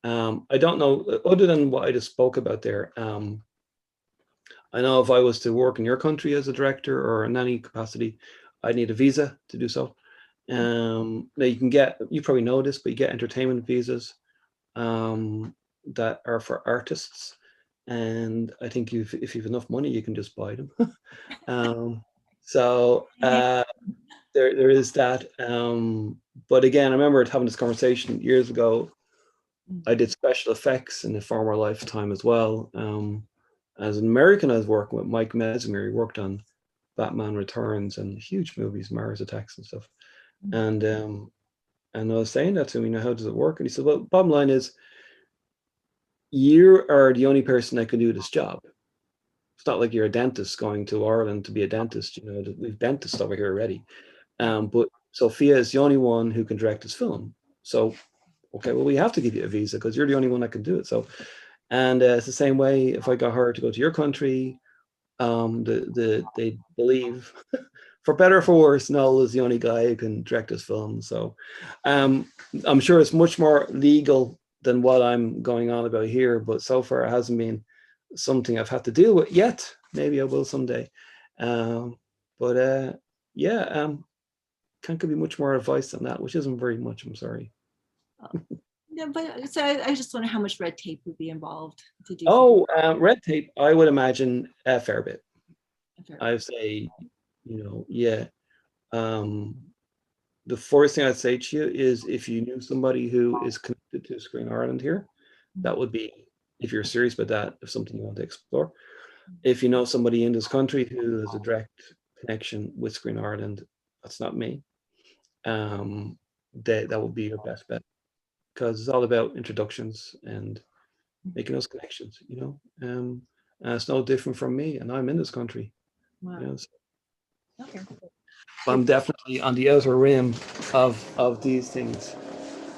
I don't know, other than what I just spoke about there, I know if I was to work in your country as a director or in any capacity, I'd need a visa to do so. Now you probably know this, but you get entertainment visas that are for artists, and I think if you've enough money, you can just buy them. There is that. But again, I remember having this conversation years ago. I did special effects in a former lifetime as well. As an American, I was working with Mike Mesmer. He worked on Batman Returns and huge movies, Mars Attacks and stuff. And I was saying that to him, how does it work? And he said, well, bottom line is, you are the only person that can do this job. It's not like you're a dentist going to Ireland to be a dentist. We've dentists over here already. But Sophia is the only one who can direct this film. So, okay, well, we have to give you a visa because you're the only one that can do it. So, and it's the same way if I got her to go to your country, they believe, for better or for worse, Noel is the only guy who can direct this film. So I'm sure it's much more legal than what I'm going on about here, but so far it hasn't been something I've had to deal with yet. Maybe I will someday. Can't give you much more advice than that, which isn't very much, I'm sorry. Yeah, but so I just wonder how much red tape would be involved to do. Red tape, I would imagine a fair bit. I would say, the first thing I'd say to you is, if you knew somebody who is connected to Screen Ireland here, that would be, if you're serious about that, if something you want to explore. If you know somebody in this country who has a direct connection with Screen Ireland, that's not me. That would be your best bet, because it's all about introductions and making those connections. It's no different from me, and I'm in this country. Wow. You know, so Okay. I'm definitely on the outer rim of these things.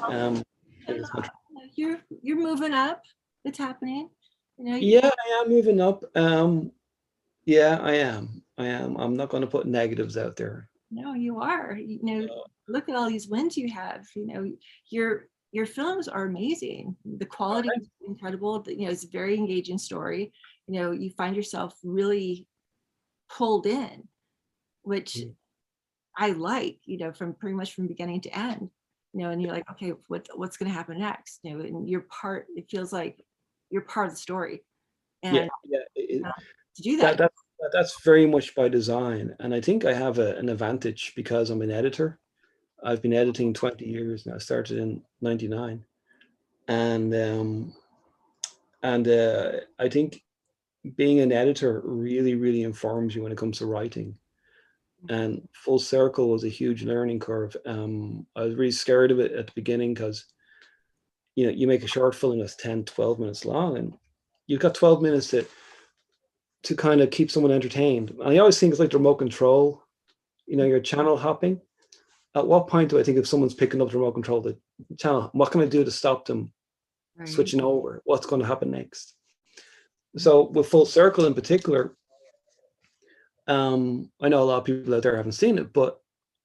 In And, this country. you're moving up. It's happening. You know, Yeah, I am moving up. Yeah, I am. I am. I'm not going to put negatives out there. no, you are. You know, look at all these wins you have. You know, your films are amazing. The quality is incredible. You know, it's a very engaging story. You know, you find yourself really pulled in, which I like. You know, from pretty much from beginning to end. You know, and you're like, okay, what's going to happen next? You know, and you're part. It feels like you're part of the story, Yeah, and yeah. to do That, that. that that's very much by design, and I think I have an advantage because I'm an editor. I've been editing 20 years now. I started in '99, and I think being an editor really, really informs you when it comes to writing. And Full Circle was a huge learning curve. I was really scared of it at the beginning because you make a short film that's 10, 12 minutes long, and you've got 12 minutes to kind of keep someone entertained. And I always think it's like the remote control. You're channel hopping. At what point do I think if someone's picking up the remote control, the channel, what can I do to stop them Right. switching over? What's going to happen next? So with Full Circle in particular, I know a lot of people out there haven't seen it, but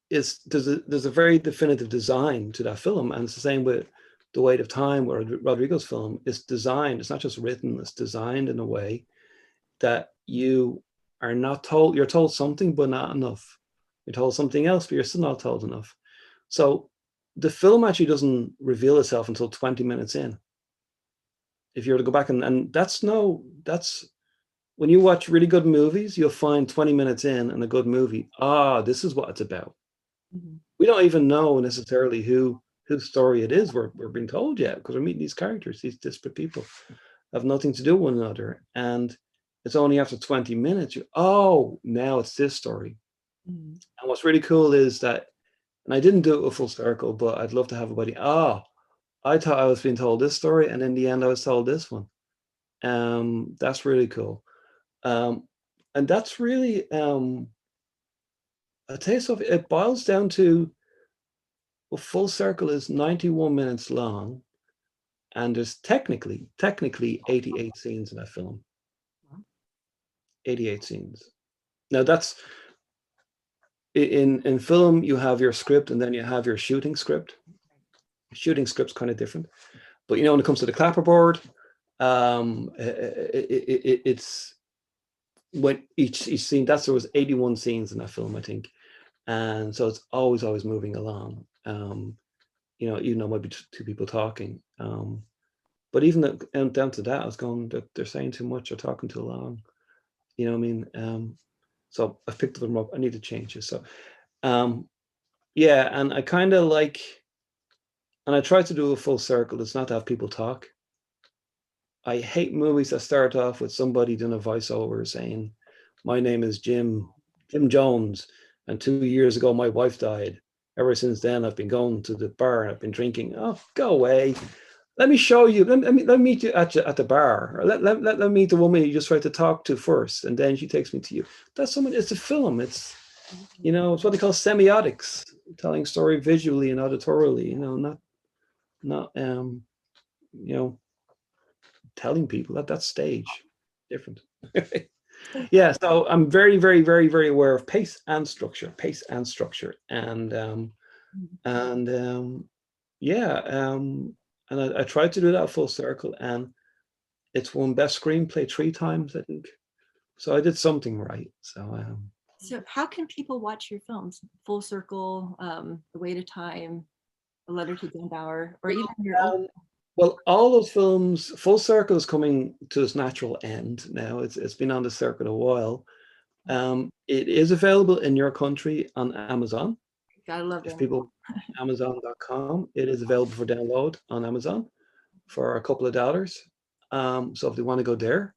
there's a very definitive design to that film, and it's the same with The Weight of Time, or Rodrigo's film. It's designed. It's not just written. It's designed in a way that you are not told. You're told something, but not enough. You're told something else, but you're still not told enough. So the film actually doesn't reveal itself until 20 minutes in. If you were to go back and that's when you watch really good movies, you'll find 20 minutes in a good movie, this is what it's about. Mhm. We don't even know necessarily whose story it is we're being told yet, because we're meeting these characters, these disparate people have nothing to do with one another. And it's only after 20 minutes, now it's this story. Mhm. And what's really cool is that, and I didn't do it with Full Circle, but I'd love to have a buddy. I thought I was being told this story, and in the end, I was told this one. That's really cool. And that's really, I tell you something, it boils down to, well, Full Circle is 91 minutes long, and there's technically 88 scenes in that film. 88 scenes. Now that's in film, you have your script and then you have your shooting script. Shooting script's kind of different, but when it comes to the clapperboard, it's when each scene. There was 81 scenes in that film, I think, and so it's always moving along. Even though it might be two people talking, but even down to that, I was going that they're saying too much or talking too long. You know what I mean? So I picked them up. I need to change it. So, yeah, and I kind of like, and I try to do a Full Circle. It's not to have people talk. I hate movies that start off with somebody doing a voiceover saying, "My name is Jim Jones, and 2 years ago my wife died. Ever since then, I've been going to the bar and I've been drinking." Oh, go away. Let me show you. Let me meet you at the bar. Or let me meet the woman you just tried to talk to first, and then she takes me to you. That's someone. It's a film. It's it's what they call semiotics, telling story visually and auditorily. Not you know telling people that's stage different. Yeah, so I'm very, very, very, very aware of pace and structure, and yeah, and I tried to do that Full Circle, and it's won best screenplay 3 times, I think. So I did something right. So So how can people watch your films? Full Circle, The Weight of Time, A Letter to Dan Bauer, or even your old. well, all those films, Full Circle is coming to its natural end now. It's been on the circuit a while. It is available in your country on Amazon. Gotta love If them. people Amazon.com, it is available for download on Amazon for a couple of dollars. So if they want to go there,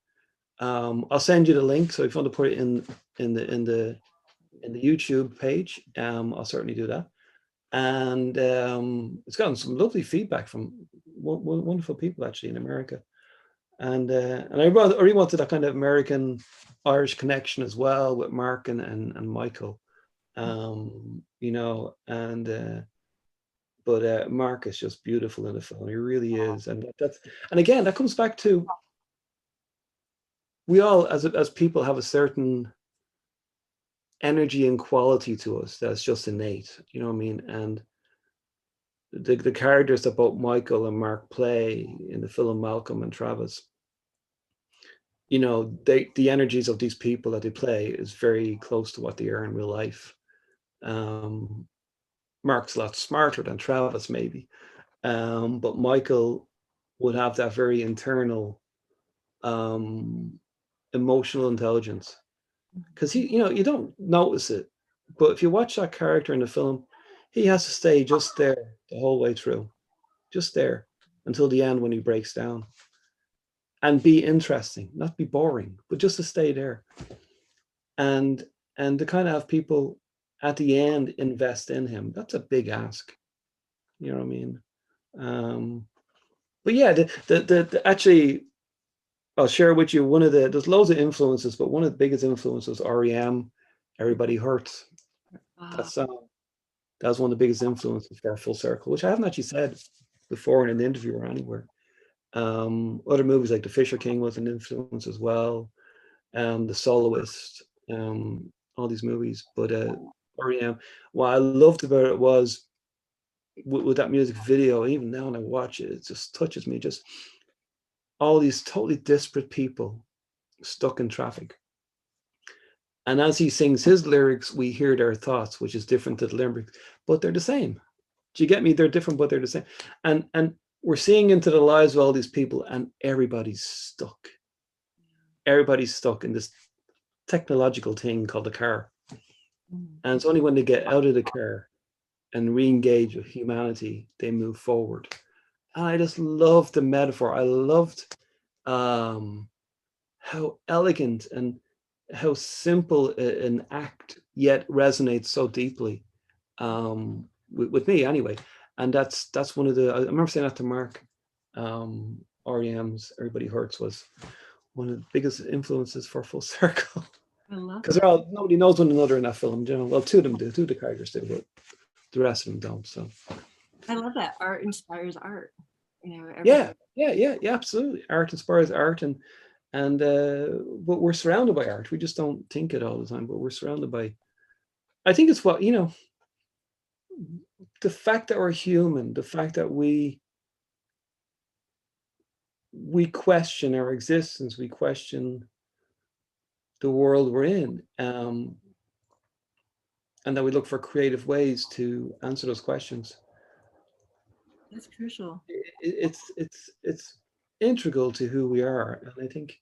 I'll send you the link. So if you want to put it in the YouTube page, I'll certainly do that. And it's gotten some lovely feedback from wonderful people actually in America. And I really wanted that kind of American Irish connection as well with Mark and Michael, you know, but Mark is just beautiful in the film. He really is, and again that comes back to, we all as people have a certain energy and quality to us that's just innate, you know what I mean? And the characters that both Michael and Mark play in the film, Malcolm and Travis, you know, the energies of these people that they play is very close to what they are in real life. Mark's a lot smarter than Travis, maybe, but Michael would have that very internal emotional intelligence, because he, you know, you don't notice it, but if you watch that character in the film, he has to stay just there the whole way through, just there until the end when he breaks down, and be interesting, not be boring, but just to stay there, and to kind of have people at the end invest in him. That's a big ask, you know what I mean? But yeah, the actually, I'll share with you one of there's loads of influences, but one of the biggest influences, REM, Everybody Hurts. That song, that was one of the biggest influences for Full Circle, which I haven't actually said before in an interview or anywhere. Other movies like The Fisher King was an influence as well. The Soloist, all these movies. But REM, what I loved about it was with that music video, even now when I watch it, it just touches me. Just all these totally disparate people stuck in traffic. And as he sings his lyrics, we hear their thoughts, which is different to the lyrics, but they're the same. Do you get me? They're different, but they're the same. And we're seeing into the lives of all these people, and everybody's stuck. Everybody's stuck in this technological thing called the car. And it's only when they get out of the car and re-engage with humanity, they move forward. And I just loved the metaphor. I loved how elegant and how simple an act yet resonates so deeply with me anyway. And that's one of the, I remember saying that to Mark, REM's Everybody Hurts was one of the biggest influences for Full Circle. I love Because that. they're all, nobody knows one another in that film, you know. Well, two of them do, two of the characters do, but the rest of them don't. So I love that art inspires art. You know, yeah, absolutely. Art inspires art, and but we're surrounded by art. We just don't think it all the time, but we're surrounded by, I think it's what, you know, the fact that we're human, the fact that we question our existence, we question the world we're in, and that we look for creative ways to answer those questions. That's crucial. It's integral to who we are. And I think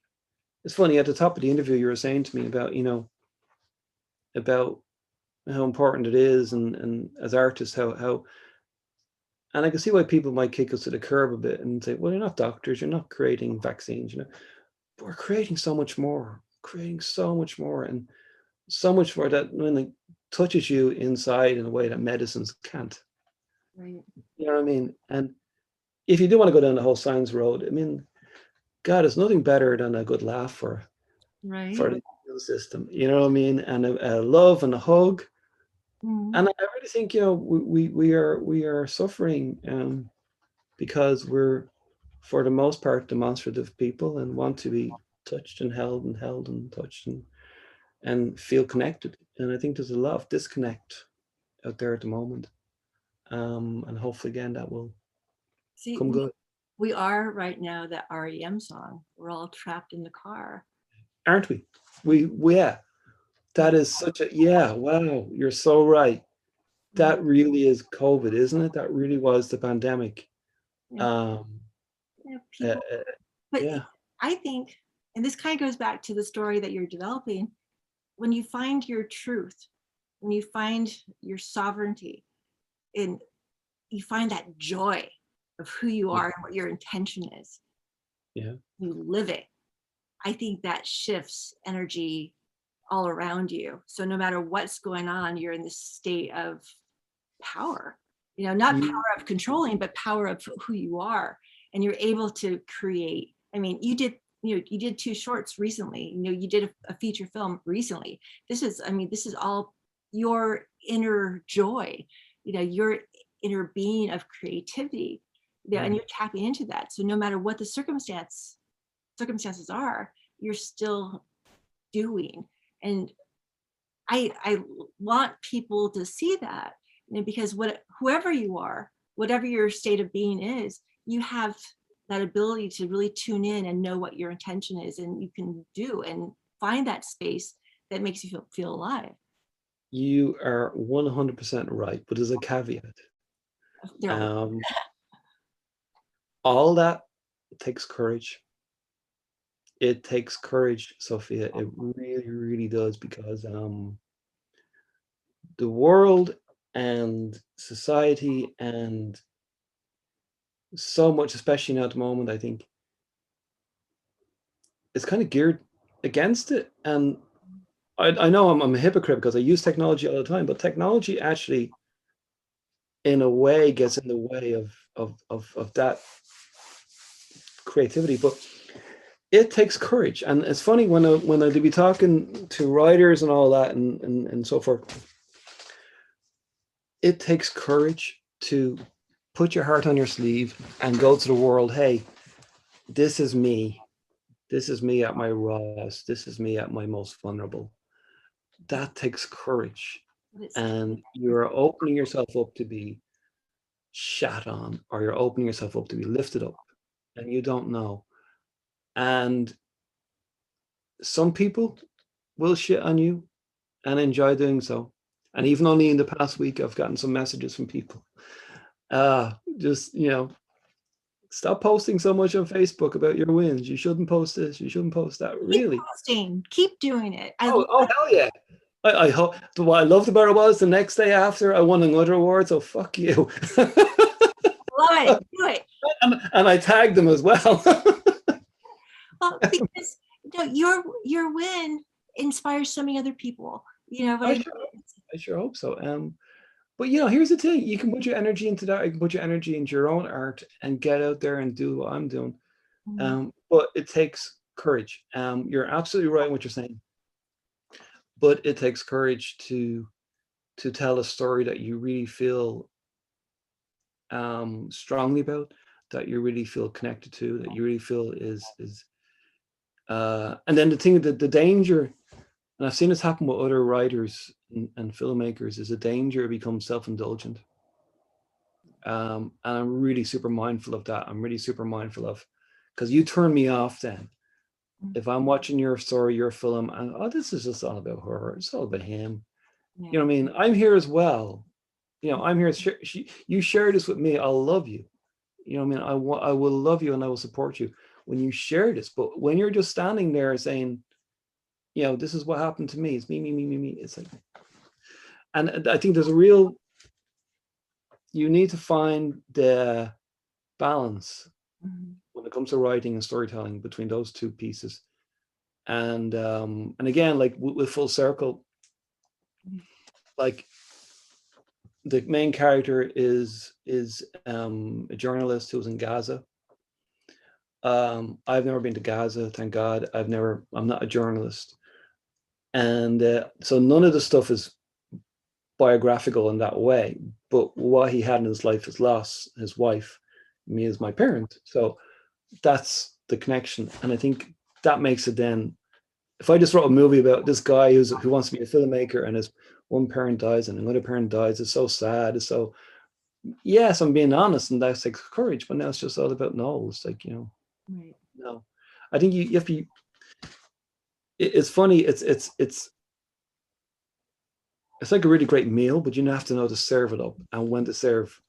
it's funny, at the top of the interview you were saying to me about, you know, about how important it is, and as artists, how and I can see why people might kick us to the curb a bit and say, well, you're not doctors, you're not creating vaccines, you know, but we're creating so much more, and so much more that when it touches you inside in a way that medicines can't. Right. You know what I mean? And if you do want to go down the whole science road, I mean, God, there's nothing better than a good laugh for Right. the immune system. You know what I mean? And a love and a hug. Mm-hmm. And I really think, you know, we are suffering because we're, for the most part, demonstrative people and want to be touched and held and touched and feel connected. And I think there's a lot of disconnect out there at the moment. And hopefully again that will See, come good. we are right now that REM song. We're all trapped in the car. Aren't we? Yeah. That is such a, yeah, wow, you're so right. That really is COVID, isn't it? That really was the pandemic. Yeah, Um, yeah, uh, people. But yeah, I think, and this kind of goes back to the story that you're developing, when you find your truth, when you find your sovereignty, and you find that joy of who you yeah, are and what your intention is, yeah. you live it. I think that shifts energy all around you. So no matter what's going on, you're in this state of power, you know, not Mm, power of controlling, but power of who you are. And you're able to create I mean, you did 2 shorts recently, you did a feature film recently. This is, I mean, this is all your inner joy, your inner being of creativity, and you're tapping into that. So no matter what the circumstances are, you're still doing. And I want people to see that, because whoever you are, whatever your state of being is, you have that ability to really tune in and know what your intention is, and you can do and find that space that makes you feel alive. You are 100% right, but there's a caveat. All that takes courage. It takes courage, Sophia. It really, really does, because the world and society and so much, especially now at the moment, I think it's kind of geared against it. And I know I'm a hypocrite because I use technology all the time, but technology actually, in a way, gets in the way of that creativity. But it takes courage. And it's funny, when I be talking to writers and all that and so forth, it takes courage to put your heart on your sleeve and go to the world. Hey, this is me. This is me at my rawest. This is me at my most vulnerable. That takes courage. And you're opening yourself up to be shat on, or you're opening yourself up to be lifted up, and you don't know. And some people will shit on you and enjoy doing so. And even only in the past week, I've gotten some messages from people. Just, stop posting so much on Facebook about your wins. You shouldn't post this. You shouldn't post that. Really? Keep posting. Keep doing it. Oh, hell yeah. I hope. What I loved about it was the next day after, I won another award. So fuck you. Love it. Do it. And I tagged them as well. Well, because your win inspires so many other people. I sure hope so. But here's the thing: you can put your energy into that. You can put your energy into your own art and get out there and do what I'm doing. But it takes courage. You're absolutely right in what you're saying. But it takes courage to tell a story that you really feel strongly about, that you really feel connected to, that you really feel is. And then the thing, the danger, and I've seen this happen with other writers and filmmakers, is a danger to become self-indulgent. And I'm really super mindful of that. I'm really super mindful of, because you turn me off then. If I'm watching your story, your film, and this is just all about her, it's all about him. You know what I mean? I'm here as well. I'm here. You share this with me, I'll love you. You know what I mean? I will love you and I will support you when you share this. But when you're just standing there saying, this is what happened to me. It's me, me, me, me, me. It's like, and I think there's you need to find the balance when it comes to writing and storytelling between those two pieces. And again, like with Full Circle, like the main character is a journalist who was in Gaza. I've never been to Gaza, thank God. I'm not a journalist. And so none of the stuff is biographical in that way, but what he had in his life is loss, his wife, me as my parent. So that's the connection. And I think that makes it then, if I just wrote a movie about this guy who wants to be a filmmaker and his one parent dies and another parent dies, it's so sad. It's so, yes, I'm being honest, and that takes courage, but now it's just all about Noel. It's like, Right. No, I think you have to, it's funny. It's like a really great meal, but you have to know to serve it up and when to serve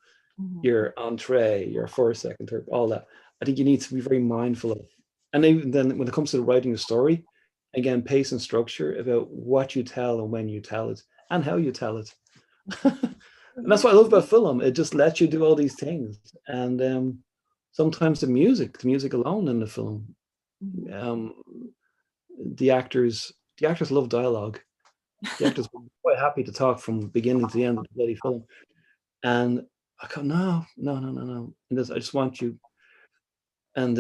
your entree, your first, second, third, all that. I think you need to be very mindful of. And even then, when it comes to writing a story, again, pace and structure about what you tell and when you tell it and how you tell it. And that's what I love about film. It just lets you do all these things. And sometimes the music alone in the film, the actors love dialogue. The actors were quite happy to talk from beginning to the end of the bloody film. And I go, no. And I just want you. And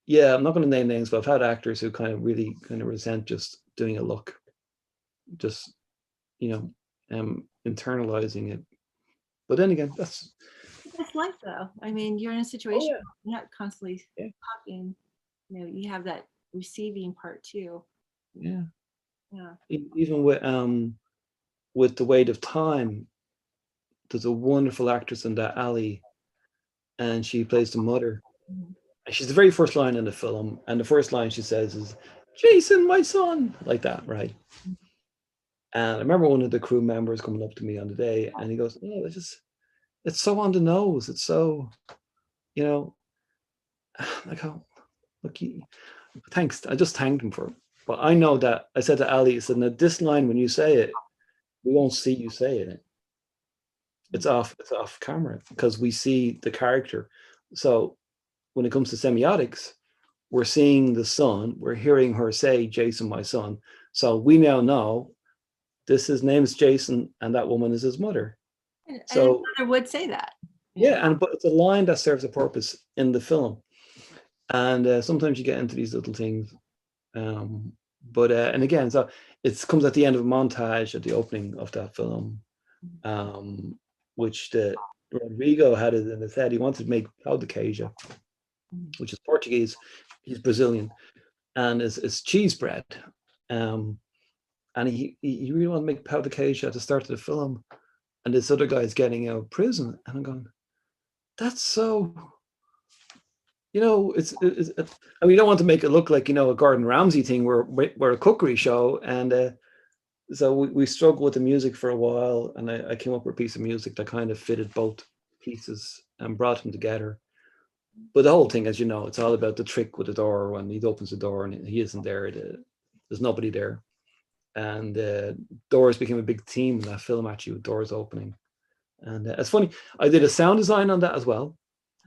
yeah, I'm not going to name names, but I've had actors who kind of really kind of resent just doing a look, just, you know, internalizing it. But then again, that's, That's life though. I mean, you're in a oh situation yeah, where you're not constantly yeah, talking, you know, you have that receiving part too. yeah. Yeah. Even with The Weight of Time, there's a wonderful actress in that, Ali, and she plays the mother. Mhm. And she's the very first line in the film, and the first line she says is, "Jason, my son," like that, right? And I remember one of the crew members coming up to me on the day, and he goes, "Oh, it's so on the nose. It's so, you know," like, how, look, thanks. I just thanked him for it. But I know that I said to Ali, I said, "Now this line, when you say it, we won't see you say it. It's off camera because we see the character. So when it comes to semiotics, we're seeing the son, we're hearing her say, 'Jason, my son.' So we now know this, his name is Jason, and that woman is his mother." And his So mother would say that. Yeah. yeah, and but it's a line that serves a purpose in the film. And sometimes you get into these little things. Um, but and again, so it comes at the end of a montage at the opening of that film, um, which the Rodrigo had it in his head. He wanted to make pão de queijo, Mhm. which is Portuguese. He's Brazilian, and it's cheese bread. Um, and he really wanted to make pão de queijo at the start of the film, and this other guy is getting out of prison, and I'm going, that's so, I mean, you don't want to make it look like, a Gordon Ramsay thing where we're a cookery show, and so we struggled with the music for a while, and I came up with a piece of music that kind of fitted both pieces and brought them together. But the whole thing, as you know, it's all about the trick with the door. When he opens the door and he isn't there, there's nobody there, and doors became a big theme in that film, actually, with doors opening. And it's funny, I did a sound design on that as well,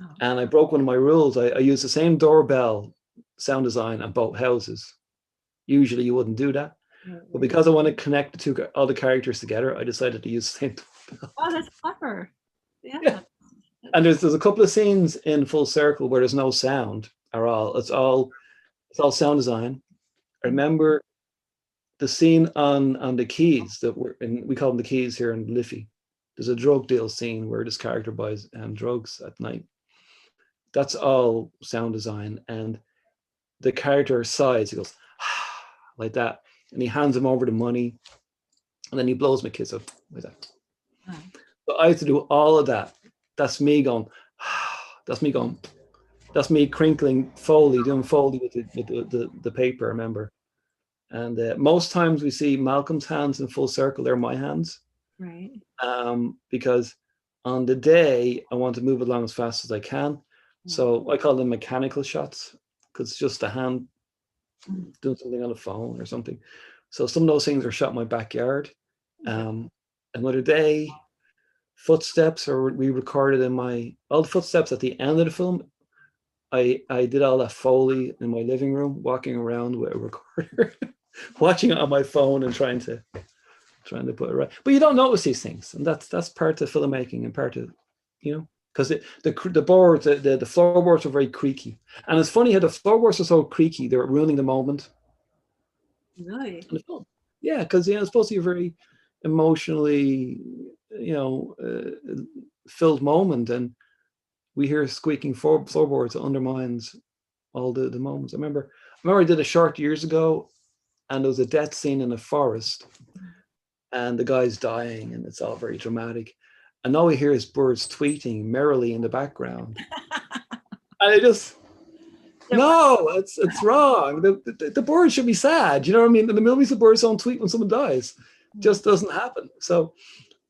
Oh. and I broke one of my rules. I used the same doorbell sound design on both houses. Usually you wouldn't do that, but because I want to connect all the characters together, I decided to use the same doorbell. Oh, that's clever. Yeah. Yeah. And there's a couple of scenes in Full Circle where there's no sound at all. It's all sound design. I remember the scene on the keys that we call them the keys here in Liffey. There's a drug deal scene where this character buys drugs at night. That's all sound design, and the character sighs. He goes like that, and he hands him over the money, and then he blows my kiss up like that. Oh. So I have to do all of that. That's me going. That's me going. That's me crinkling Foley, doing Foley with the paper. Remember, and most times we see Malcolm's hands in Full Circle. They're my hands, Right. because on the day I want to move along as fast as I can. So I call them mechanical shots because it's just a hand doing something on the phone or something. So some of those things are shot in my backyard. Another day, footsteps, or we recorded all the footsteps at the end of the film. I did all that Foley in my living room, walking around with a recorder, watching it on my phone and trying to put it right. But you don't notice these things, and that's part of filmmaking and part of, because the boards, the floorboards are very creaky, and it's funny how the floorboards are so creaky, they're ruining the moment Really? in the film. Yeah, because it's supposed to be a very emotionally, filled moment, and we hear squeaking floorboards that undermines all the moments. I remember I did a short years ago, and there was a death scene in a forest, and the guy's dying, and it's all very dramatic. And all we hear is birds tweeting merrily in the background. And I just, no, it's wrong. The birds should be sad. You know what I mean? In the movies, the birds don't tweet when someone dies. It just doesn't happen. So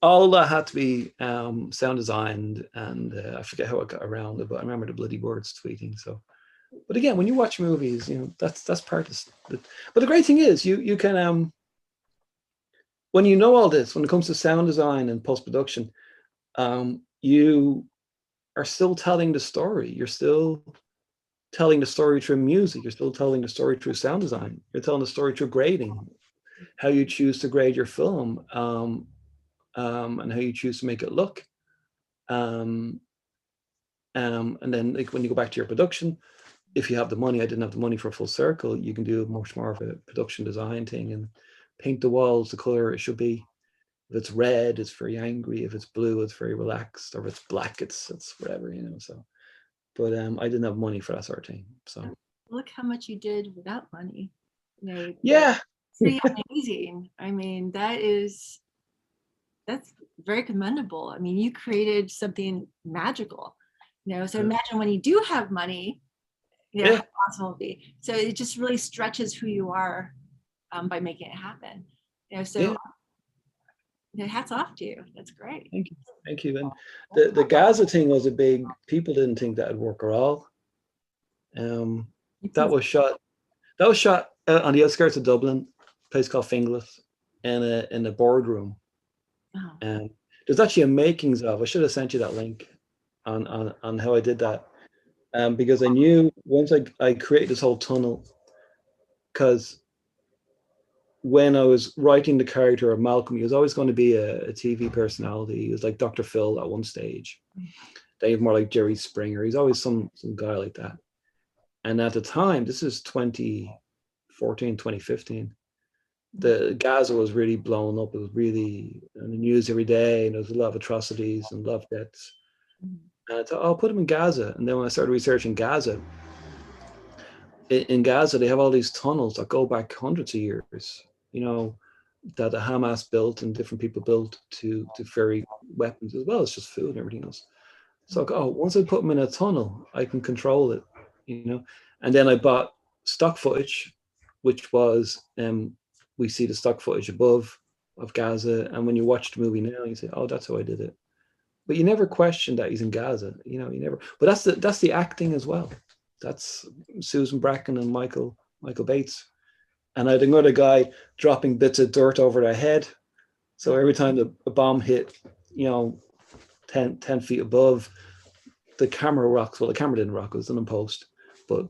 all that had to be sound designed, and I forget how I got around it, but I remember the bloody birds tweeting. So, but again, when you watch movies, that's part of it. But the great thing is, you can when you know all this, when it comes to sound design and post production, you are still telling the story. You're still telling the story through music. You're still telling the story through sound design. You're telling the story through grading, how you choose to grade your film, and how you choose to make it look. And then, like, when you go back to your production, if you have the money, I didn't have the money for a full circle, you can do much more of a production design thing and paint the walls the color it should be. If it's red, it's very angry. If it's blue, it's very relaxed. Or if it's black, it's whatever, you know. So, but I didn't have money for that sort of thing. So Look how much you did without money. You know, yeah, pretty amazing. I mean, that's very commendable. I mean, you created something magical. You know, so imagine when you do have money, you know, yeah. how possible it will be. So it just really stretches who you are by making it happen. You know, so Yeah. you know, hats off to you. That's great. Thank you, thank you. And the Gaza thing was a big. People didn't think that'd work at all. Um, that was shot. That was shot on the outskirts of Dublin, a place called Finglas, in a boardroom. Oh. There's actually a makings of. I should have sent you that link on how I did that, because I knew once I created this whole tunnel, because when I was writing the character of Malcolm, he was always going to be a TV personality. He was like Dr. Phil at one stage. Then he's more like Jerry Springer. He's always some guy like that. And at the time, this is 2014, 2015, the Gaza was really blown up. It was really in the news every day, and there was a lot of atrocities and love deaths. And I thought, I'll put him in Gaza. And then when I started researching Gaza, in Gaza, they have all these tunnels that go back hundreds of years, you know, that the Hamas built and different people built to ferry weapons as well as just food and everything else. So, once I put them in a tunnel, I can control it, you know. And then I bought stock footage, which was we see the stock footage above of Gaza, and when you watch the movie now, you say, "Oh, that's how I did it." But you never question that he's in Gaza, you know. You never. But that's the acting as well. That's Susan Bracken and Michael Bates. And I had another guy dropping bits of dirt over their head. So every time the bomb hit, you know, 10 feet above, the camera rocks. Well, the camera didn't rock, it was done in post. But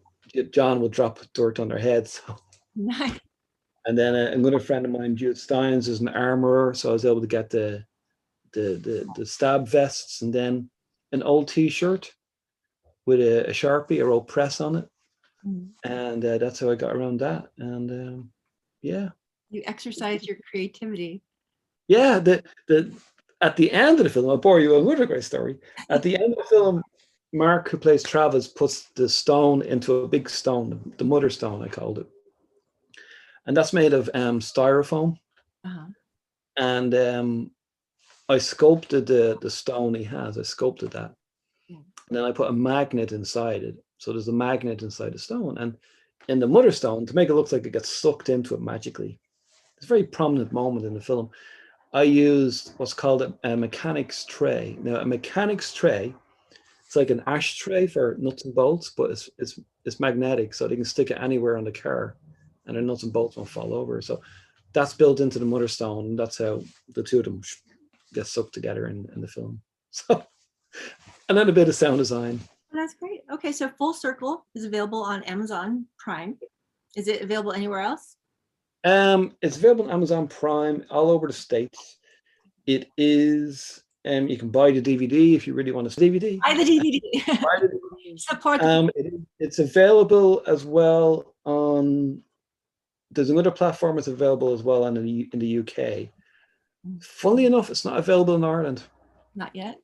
John would drop dirt on their heads. So. Nice. And then another friend of mine, Jude Steins, is an armorer. So I was able to get the stab vests and then an old t-shirt with a Sharpie, I wrote press on it. And that's how I got around that. And yeah. You exercise your creativity. Yeah, at the end of the film, I'll bore you with another great story. At the end of the film, Mark, who plays Travis, puts the stone into a big stone, the mother stone, I called it. And that's made of styrofoam. And I sculpted the stone he has. I sculpted that. And then I put a magnet inside it. So there's a magnet inside the stone. And in the mother stone, to make it look like it gets sucked into it magically, it's a very prominent moment in the film. I used what's called a mechanics tray. Now, a mechanics tray, it's like an ashtray for nuts and bolts, but it's magnetic, so they can stick it anywhere on the car, and the nuts and bolts won't fall over. So that's built into the mother stone, and that's how the two of them get sucked together in the film. So, and then a bit of sound design. That's great. Okay, so Full Circle is available on Amazon Prime. Is it available anywhere else? It's available on Amazon Prime all over the States. It is, you can buy the DVD if you really want to see DVD. Buy the DVD. Buy the DVD. Support the it's available as well on, there's another platform that's available as well in the UK. Funnily enough, it's not available in Ireland. Not yet.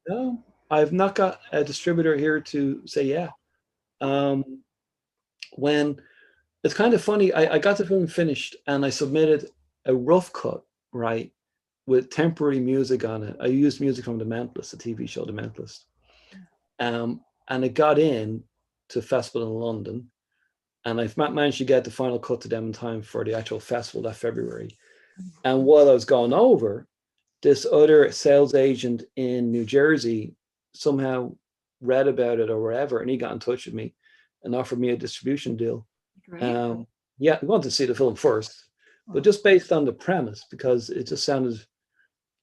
No, I've not got a distributor here to say yeah. When it's kind of funny, I got the film finished and I submitted a rough cut, right, with temporary music on it. I used music from The Mentalist, the TV show The Mentalist. And it got in to festival in London. And I've managed to get the final cut to them in time for the actual festival that February. And while I was going over, this other sales agent in New Jersey somehow read about it or wherever, and he got in touch with me and offered me a distribution deal. Yeah, we wanted to see the film first, but just based on the premise, because it just sounded,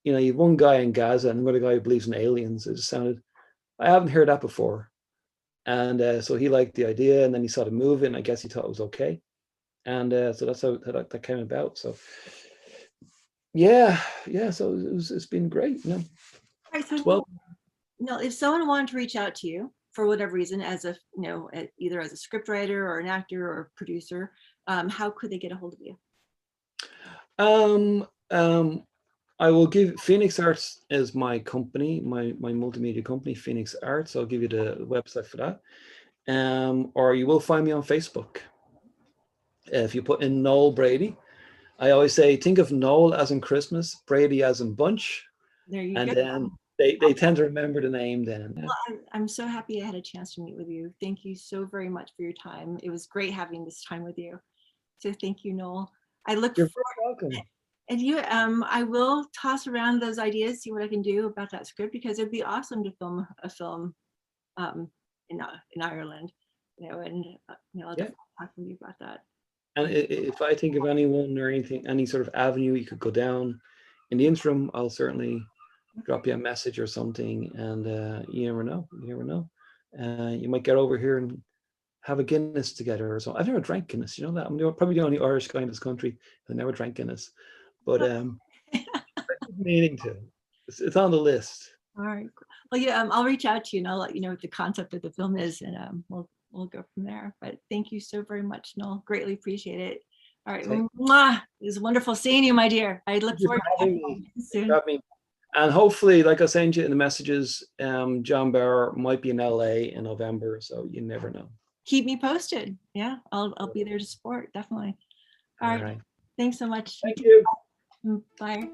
you know, you have one guy in Gaza and another guy who believes in aliens. It just sounded, I haven't heard that before. And so he liked the idea, and then he saw the movie, and I guess he thought it was okay. And so that's how that came about. So yeah, so it's been great. You know. All right, so well, no, if someone wanted to reach out to you for whatever reason, as a, either as a scriptwriter or an actor or a producer, how could they get a hold of you? I will give Phoenix Arts is my company, my multimedia company, Phoenix Arts. I'll give you the website for that. Or you will find me on Facebook. If you put in Noel Brady, I always say, think of Noel as in Christmas, Brady as in bunch. There you And go. then they tend to remember the name then. Yeah. Well, I'm so happy I had a chance to meet with you. Thank you so very much for your time. It was great having this time with you. So thank you, Noel. I look You're forward. welcome. And I will toss around those ideas, see what I can do about that script, because it'd be awesome to film a film in Ireland, and I'll definitely talk to you about that. And if I think of anyone or anything, any sort of avenue you could go down in the interim, I'll certainly drop you a message or something. And you never know. You never know. You might get over here and have a Guinness together or something. I've never drank Guinness. You know that? I'm probably the only Irish guy in this country who never drank Guinness. But meaning to. It's on the list. All right. Well, yeah, I'll reach out to you and I'll let you know what the concept of the film is, and we'll go from there. But thank you so very much, Noel. Greatly appreciate it. All right. Mwah. It was wonderful seeing you, my dear. I look forward to having you soon. And hopefully, like I sent you in the messages, John Bauer might be in LA in November, so you never know. Keep me posted. Yeah, I'll be there to support, definitely. All right. Thanks so much. Thank you. Bye.